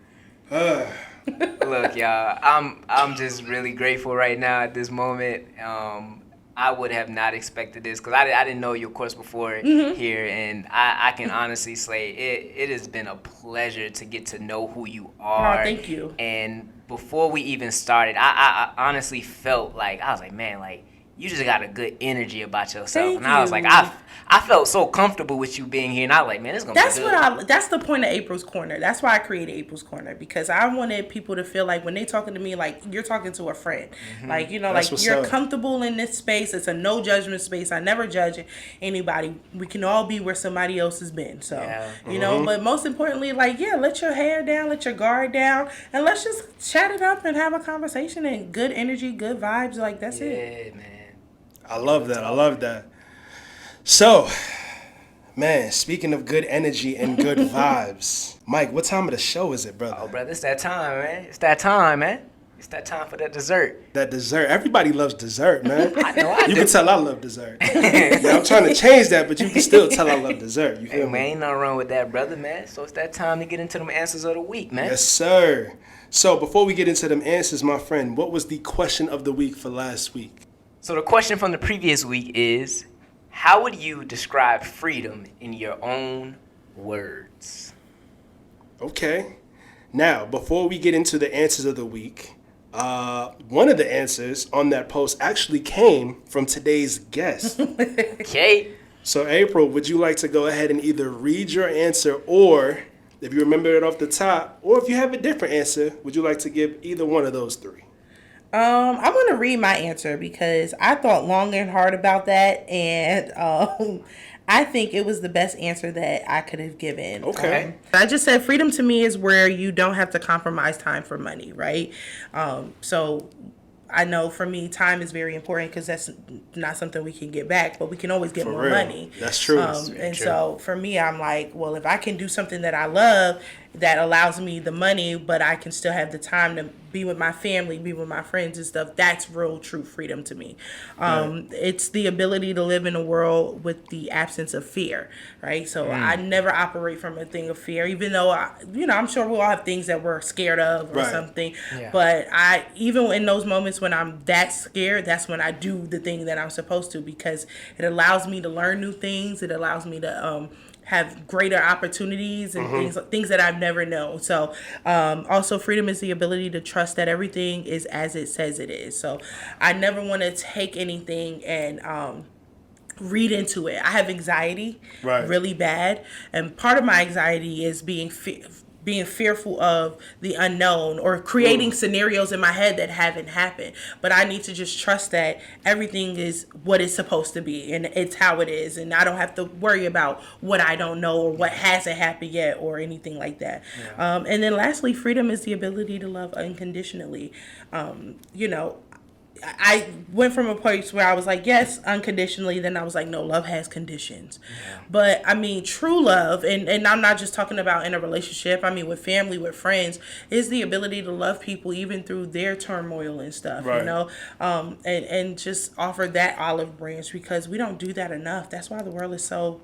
Look, y'all, I'm just really grateful right now at this moment. I would have not expected this, because I didn't know you, of course, before here, and I can honestly say it has been a pleasure to get to know who you are. Oh, thank you. And before we even started, I honestly felt like, I was like, man, like, you just got a good energy about yourself. Thank I was you. like, I felt so comfortable with you being here, and I was like, man, this is gonna be good. That's the point of April's Corner. That's why I created April's Corner, because I wanted people to feel like when they talking to me, like, you're talking to a friend. Like, you know, That's like, what's you're up. comfortable in this space. It's a no judgment space. I never judge anybody. We can all be where somebody else has been. So, you know, but most importantly, like, yeah, let your hair down, let your guard down, and let's just chat it up and have a conversation, and good energy, good vibes. Like, that's it. Yeah, man. I love that. So, man, speaking of good energy and good vibes, Mike, what time of the show is it, brother? Oh, brother, it's that time, man. It's that time, man. It's that time for that dessert. That dessert. Everybody loves dessert, man. I know I You do. can tell I love dessert. Yeah, I'm trying to change that, but you can still tell I love dessert. You Hey, feel man, me? ain't nothing wrong with that, brother, man. So it's that time to get into them answers of the week, man. Yes, sir. So before we get into them answers, my friend, what was the question of the week for last week? So the question from the previous week is, how would you describe freedom in your own words? Okay. Now, before we get into the answers of the week, one of the answers on that post actually came from today's guest. Okay. So, April, would you like to go ahead and either read your answer, or if you remember it off the top, or if you have a different answer, would you like to give either one of those three? I want to read my answer because I thought long and hard about that, and I think it was the best answer that I could have given. Okay. I just said freedom to me is where you don't have to compromise time for money, right? So I know for me, time is very important because that's not something we can get back, but we can always get For more real. money. That's true. So for me, I'm like, well, if I can do something that I love that allows me the money, but I can still have the time to be with my family, be with my friends and stuff, that's real true freedom to me. It's the ability to live in a world with the absence of fear, right? So I never operate from a thing of fear, even though, I'm sure we all have things that we're scared of or something. Yeah. But even in those moments when I'm that scared, that's when I do the thing that I'm supposed to, because it allows me to learn new things. It allows me to have greater opportunities and things that I've never known. So also freedom is the ability to trust that everything is as it says it is. So I never want to take anything and read into it. I have anxiety really bad, and part of my anxiety is being fearful of the unknown or creating scenarios in my head that haven't happened. But I need to just trust that everything is what it's supposed to be and it's how it is. And I don't have to worry about what I don't know or what hasn't happened yet or anything like that. Yeah. And then lastly, freedom is the ability to love unconditionally. I went from a place where I was like, yes, unconditionally. Then I was like, no, love has conditions. Yeah. But I mean, true love, and I'm not just talking about in a relationship. I mean, with family, with friends, is the ability to love people even through their turmoil and stuff, and just offer that olive branch, because we don't do that enough. That's why the world is so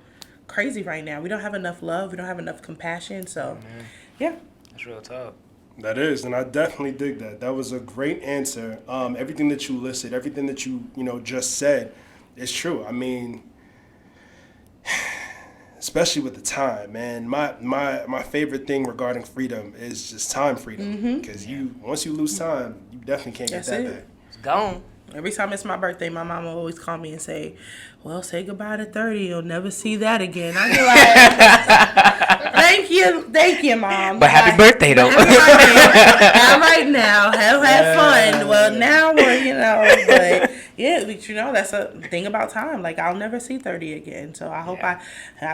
crazy right now. We don't have enough love. We don't have enough compassion. So, yeah. That's real talk. That is, and I definitely dig that. That was a great answer. Everything that you listed, everything that you just said, is true. I mean, especially with the time, man. My favorite thing regarding freedom is just time freedom, because once you lose time, you definitely can't get that back. It's gone. Every time it's my birthday, my mama always call me and say, well, say goodbye to 30. You'll never see that again. I be like, thank you, Mom. But happy birthday, though. All right now. Have fun. Well, now, but yeah, that's a thing about time. Like, I'll never see 30 again. So I hope I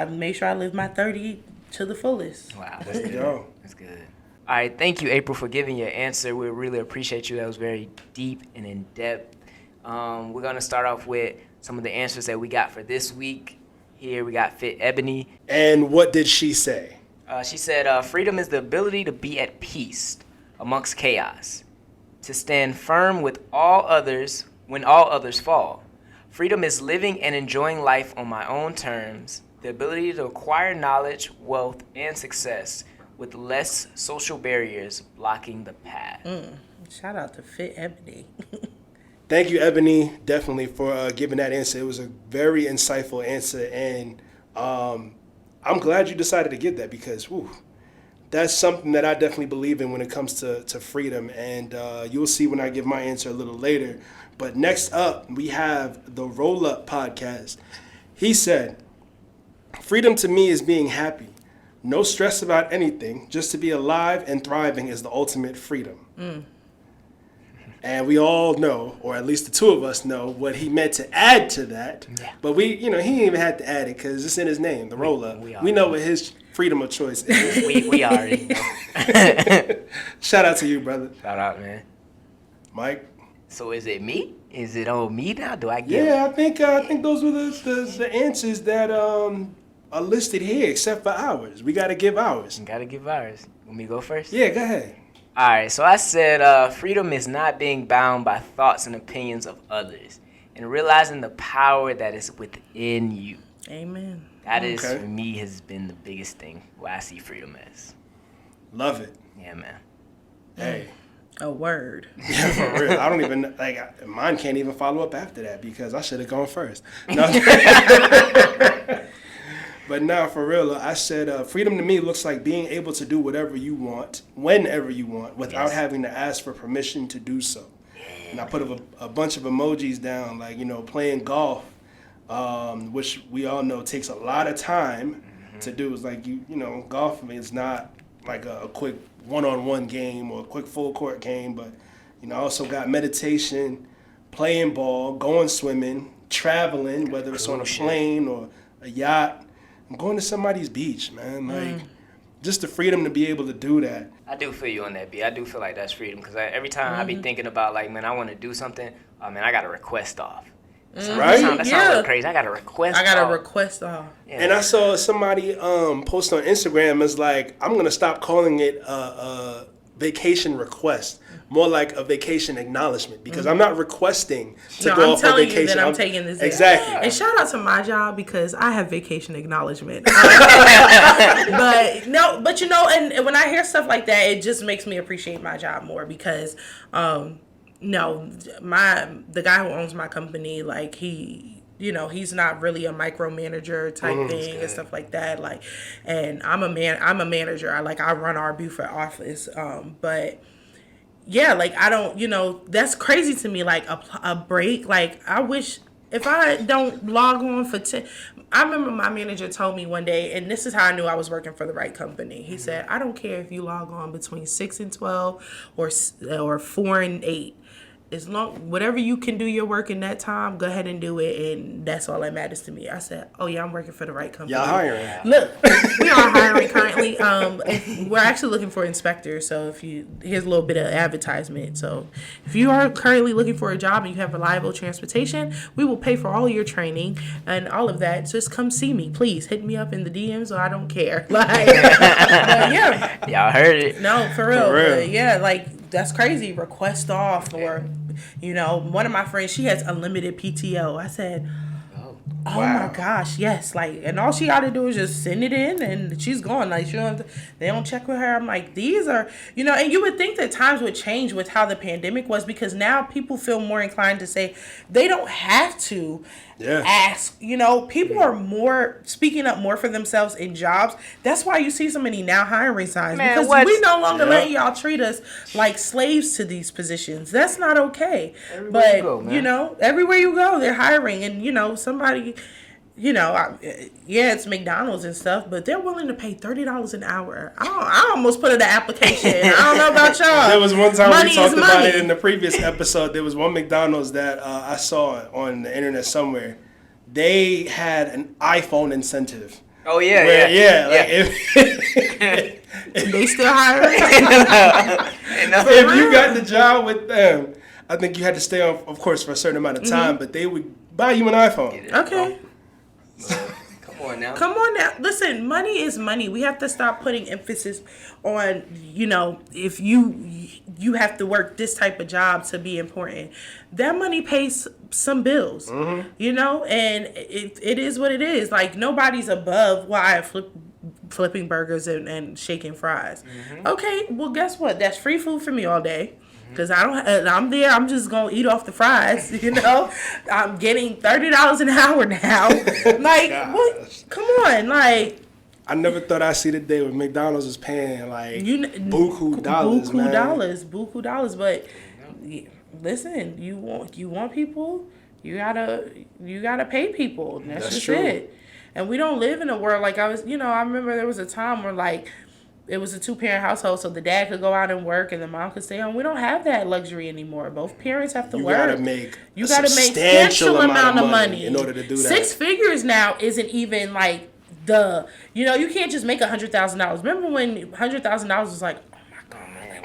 make sure I live my 30 to the fullest. Wow, that's good. That's good. All right, thank you, April, for giving your answer. We really appreciate you. That was very deep and in-depth. We're going to start off with some of the answers that we got for this week. Here we got Fit Ebony. And what did she say? She said, freedom is the ability to be at peace amongst chaos, to stand firm with all others when all others fall. Freedom is living and enjoying life on my own terms, the ability to acquire knowledge, wealth, and success with less social barriers blocking the path. Shout out to Fit Ebony. Thank you, Ebony, definitely for giving that answer. It was a very insightful answer, and I'm glad you decided to get that, because that's something that I definitely believe in when it comes to freedom, and you'll see when I give my answer a little later. But next up, we have the Roll Up Podcast. He said, freedom to me is being happy. No stress about anything. Just to be alive and thriving is the ultimate freedom. And we all know, or at least the two of us know, what he meant to add to that. Yeah. But he didn't even have to add it because it's in his name, the roll-up. We know what his freedom of choice is. we already know. Shout out to you, brother. Shout out, man. Mike? So is it me? Is it on me now? Do I get I think those were the answers that are listed here, except for ours. We got to give ours. You got to give ours. Want me to go first? Yeah, go ahead. All right, so I said freedom is not being bound by thoughts and opinions of others and realizing the power that is within you. Amen. That is, for me, has been the biggest thing what I see freedom as. Love it. Yeah, man. Hey. A word. Yeah, for real. I don't even, mine can't even follow up after that because I should have gone first. No. But now, for real, I said freedom to me looks like being able to do whatever you want, whenever you want, without having to ask for permission to do so. And I put a bunch of emojis down, like, playing golf, which we all know takes a lot of time to do. It's like, golf is not like a quick one-on-one game or a quick full court game, but I also got meditation, playing ball, going swimming, traveling, whether it's on a plane or a yacht. I'm going to somebody's beach, man. Like, just the freedom to be able to do that. I do feel you on that, B. I do feel like that's freedom, because every time I be thinking about, like, man, I want to do something, I got a request off. Right? That sounds a little crazy. I got a request off. Yeah. And I saw somebody post on Instagram as like, I'm going to stop calling it a vacation request, more like a vacation acknowledgement, because I'm not requesting to go off on vacation. I'm telling you that I'm taking this. Exactly. And shout out to my job, because I have vacation acknowledgement. But and when I hear stuff like that, it just makes me appreciate my job more, because the guy who owns my company, like, he's not really a micromanager type thing and stuff like that. Like, and I'm a manager. I run our Buford office. But yeah, like, I don't, that's crazy to me. Like, a break. Like, I wish, if I don't log on for 10, I remember my manager told me one day, and this is how I knew I was working for the right company. He said, I don't care if you log on between 6 and 12 or 4 and 8. As long, whatever you can do your work in that time, go ahead and do it, and that's all that matters to me. I said, oh yeah, I'm working for the right company. Y'all hiring? Look, we are hiring currently. We're actually looking for inspectors, so here's a little bit of advertisement. So if you are currently looking for a job and you have reliable transportation, we will pay for all your training and all of that. Just come see me, please. Hit me up in the DMs, or I don't care. Like, but yeah. Y'all heard it. No, for real. But yeah, like, that's crazy. Request off, or one of my friends, she has unlimited PTO. I said, oh wow. My gosh, yes. Like, and all she got to do is just send it in, and she's gone. Like, they don't check with her. I'm like, these are, and you would think that times would change with how the pandemic was, because now people feel more inclined to say they don't have to ask. People are more speaking up more for themselves in jobs. That's why you see so many now hiring signs, because we no longer letting y'all treat us like slaves to these positions. That's not okay. Everywhere you go, everywhere you go, they're hiring, and somebody, it's McDonald's and stuff, but they're willing to pay $30 an hour. I almost put in an application. I don't know about y'all. There was one time we talked about it in the previous episode. There was one McDonald's that I saw on the internet somewhere. They had an iPhone incentive. Oh yeah, They still hiring? If you got the job with them, I think you had to stay on, of course, for a certain amount of time, but they would buy you an iPhone. Okay. Come on now. Listen, money is money. We have to stop putting emphasis on, if you have to work this type of job to be important. That money pays some bills, and it is what it is. Like, nobody's above flipping burgers and shaking fries. Okay, well, guess what? That's free food for me all day. Because I'm there, I'm just going to eat off the fries, I'm getting $30 an hour now. Like, what? Come on, like. I never thought I'd see the day when McDonald's was paying, like, buku dollars, man. Buku dollars. But, listen, you want people, you gotta pay people. That's just true. It. And we don't live in a world, like, I remember there was a time where, like, it was a 2-parent household, so the dad could go out and work and the mom could stay home. We don't have that luxury anymore. Both parents have to work. You gotta make a substantial amount of money in order to do that. 6 figures now isn't even like you can't just make $100,000. Remember when $100,000 was like, oh my God,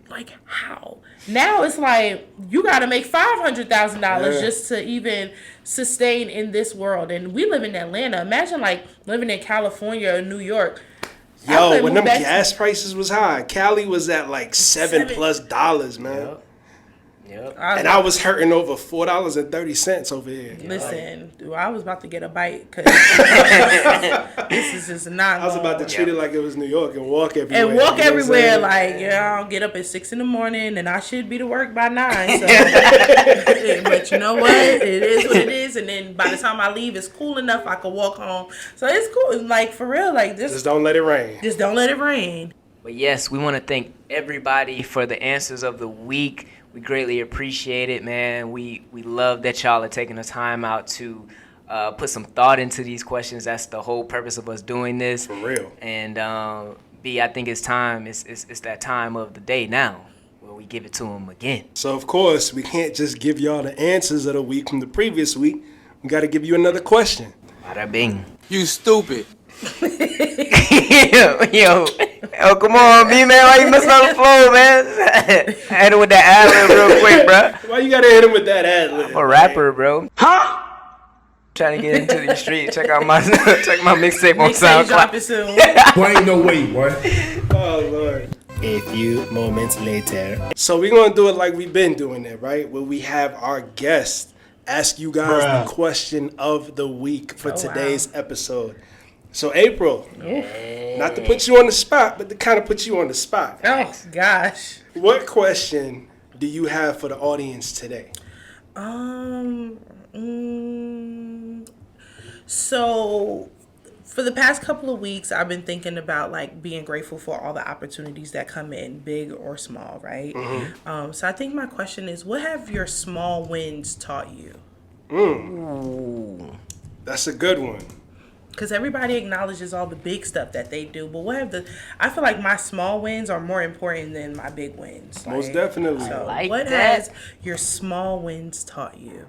like how? Now it's like you gotta make $500,000 just to even sustain in this world. And we live in Atlanta. Imagine like living in California or New York. Yo, when them gas prices was high, Cali was at like $7+ man. Yep. And I was hurting over $4.30 over here. Listen, I was about to get a bite because this is just not. I was about to treat it like it was New York and walk everywhere. Like, I'll get up at 6 a.m. and I should be to work by 9. So. But you know what? It is what it is. And then by the time I leave, it's cool enough I can walk home. So it's cool. Like, for real, like this. Just don't let it rain. Just don't let it rain. But yes, we want to thank everybody for the answers of the week. We greatly appreciate it, man. We love that y'all are taking the time out to put some thought into these questions. That's the whole purpose of us doing this. For real. And B, I think it's time. It's that time of the day now where we give it to them again. So, of course, we can't just give y'all the answers of the week from the previous week. We got to give you another question. Bada bing. You stupid. yo, come on, B, man. Why you messing up the flow, man? I hit him with that ad-lib real quick, bro. Why you got to hit him with that ad-lib? I'm a rapper, bro. Huh? Trying to get into the street. Check my mixtape on SoundCloud. Dropping soon. Boy, ain't no way, boy. Oh, Lord. A few moments later. So we're going to do it like we've been doing it, right? Where we have our guest ask you guys the question of the week for today's episode. So, April, not to put you on the spot, but to kind of put you on the spot. Oh, gosh. What question do you have for the audience today? So for the past couple of weeks, I've been thinking about like being grateful for all the opportunities that come in, big or small, right? Mm-hmm. So I think my question is, what have your small wins taught you? That's a good one. Because everybody acknowledges all the big stuff that they do, but I feel like my small wins are more important than my big wins. Most definitely. So like what that. has your small wins taught you?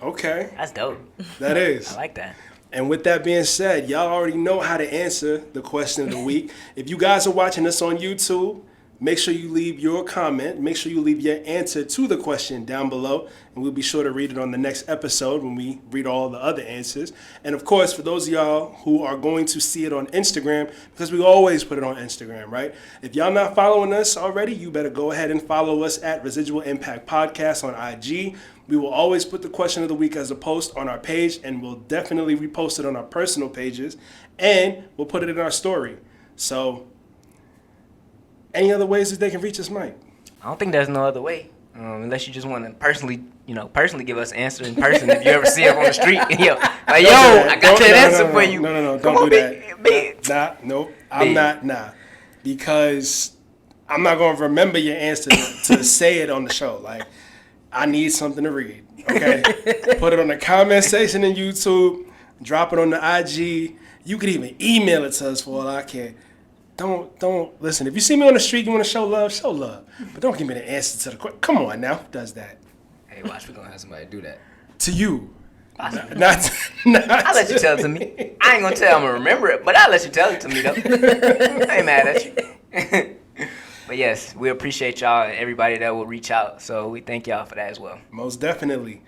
Okay. That's dope. That is. I like that. And with that being said, y'all already know how to answer the question of the week. If you guys are watching us on YouTube, make sure you leave your comment. Make sure you leave your answer to the question down below. And we'll be sure to read it on the next episode when we read all the other answers. And of course, for those of y'all who are going to see it on Instagram, because we always put it on Instagram, right? If y'all not following us already, you better go ahead and follow us at Residual Impact Podcast on IG. We will always put the question of the week as a post on our page, and we'll definitely repost it on our personal pages, and we'll put it in our story. So, any other ways that they can reach us, Mike? I don't think there's no other way, unless you just want to personally give us an answer in person. If you ever see us on the street, I got that answer for you. No, don't do that. Nah, because I'm not gonna remember your answer to say it on the show. Like, I need something to read. Okay, put it on the comment section in YouTube. Drop it on the IG. You could even email it to us for all I care. Don't listen. If you see me on the street, you want to show love. But don't give me the answer to the question. Come on now, who does that? Hey, watch, we're gonna have somebody do that. To you. Not I'll let you tell it to me. I ain't gonna tell I'm gonna remember it, but I'll let you tell it to me though. I ain't mad at you. But yes, we appreciate y'all and everybody that will reach out. So we thank y'all for that as well. Most definitely.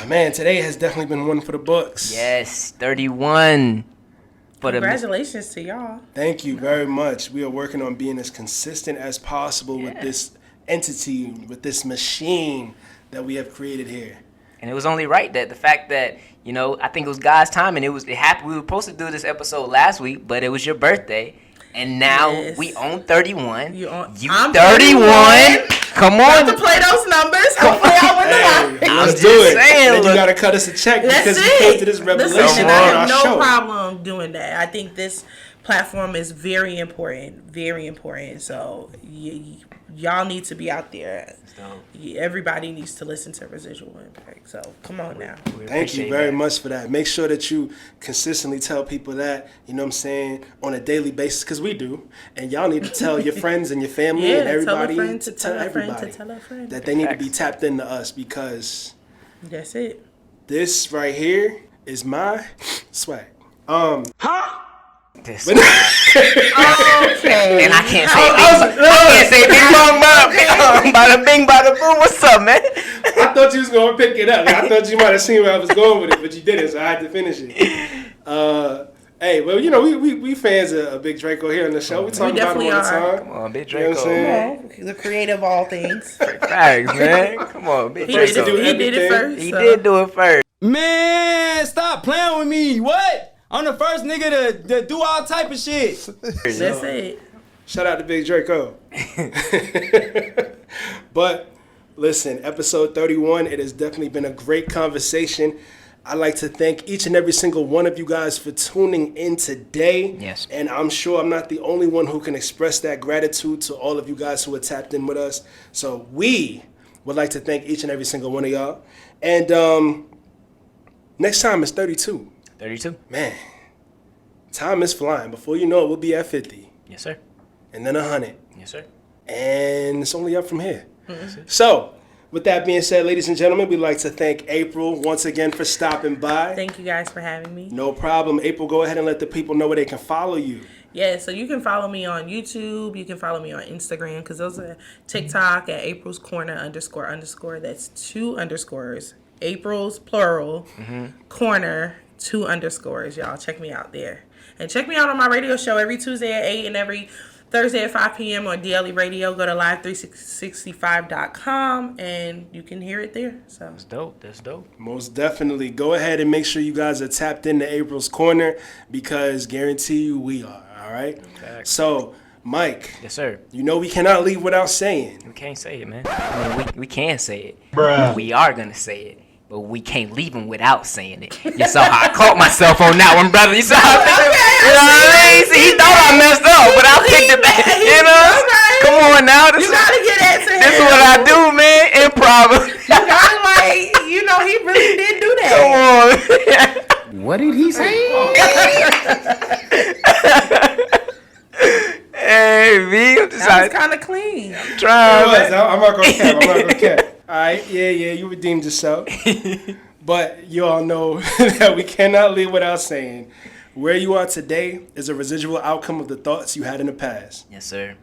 Man, today has definitely been one for the books. Yes, 31. Congratulations to y'all. Thank you very much. We are working on being as consistent as possible with this entity, with this machine that we have created here. And it was only right that the fact that, I think it was God's time, and it happened. We were supposed to do this episode last week, but it was your birthday. And now we own 31. I'm 31. Come on. To play those numbers. Hopefully I win the lottery. Let's do it. Then you got to cut us a check because we came to this revelation. Listen, I have no problem doing that. I think this platform is very important. Very important. So y'all need to be out there. Everybody needs to listen to Residual Impact. So come on now. Thank you very much for that. Make sure that you consistently tell people that, on a daily basis, because we do. And y'all need to tell your friends and your family and everybody tell everybody that they need to be tapped into us, because that's it. This right here is my swag. This okay. And I can't say bing bong bada bing bada boom. What's up, man? I thought you was gonna pick it up. I thought you might have seen where I was going with it, but you didn't, so I had to finish it. Hey, well, we fans of Big Draco here on the show. We talk about him all the time. Come on, Big Draco. The creative of all things. Thanks, man. Come on, Big Draco. He did it first. He did do it first. Man, stop playing with me. What? I'm the first nigga to do all type of shit. That's it. Shout out to Big Draco. But listen, episode 31, it has definitely been a great conversation. I'd like to thank each and every single one of you guys for tuning in today. Yes. And I'm sure I'm not the only one who can express that gratitude to all of you guys who are tapped in with us. So we would like to thank each and every single one of y'all. And next time is 32. 32. Man, time is flying. Before you know it, we'll be at 50. Yes, sir. And then 100. Yes, sir. And it's only up from here. So, with that being said, ladies and gentlemen, we'd like to thank April once again for stopping by. Thank you guys for having me. No problem. April, go ahead and let the people know where they can follow you. Yeah, so you can follow me on YouTube. You can follow me on Instagram because those are TikTok at April's Corner __. That's 2 underscores. April's plural, corner, 2 underscores. Y'all check me out there. And check me out on my radio show every Tuesday at 8 and every Thursday at 5 p.m. on DLE Radio. Go to live365.com and you can hear it there. So That's dope. That's dope. Most definitely. Go ahead and make sure you guys are tapped into April's Corner because guarantee you we are. All right? Facts. So, Mike. Yes, sir. You know we cannot leave without saying. We can't say it, man. I mean, we can say it. Bruh. We are going to say it. But we can't leave him without saying it. You saw how I caught myself on that one, brother. You saw how I picked it back? You know what I mean? See, he thought I messed up, but I picked it back. You know? Come on now. you gotta get that to him. This is what I do, man. Improv. You gotta he really did do that. Come on. What did he say? Hey, V, I'm just That was kind of clean. trying, man. I'm not going to cap. All right? Yeah, you redeemed yourself. But you all know that we cannot leave without saying where you are today is a residual outcome of the thoughts you had in the past. Yes, sir.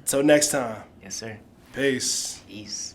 Till next time. Yes, sir. Peace. Peace.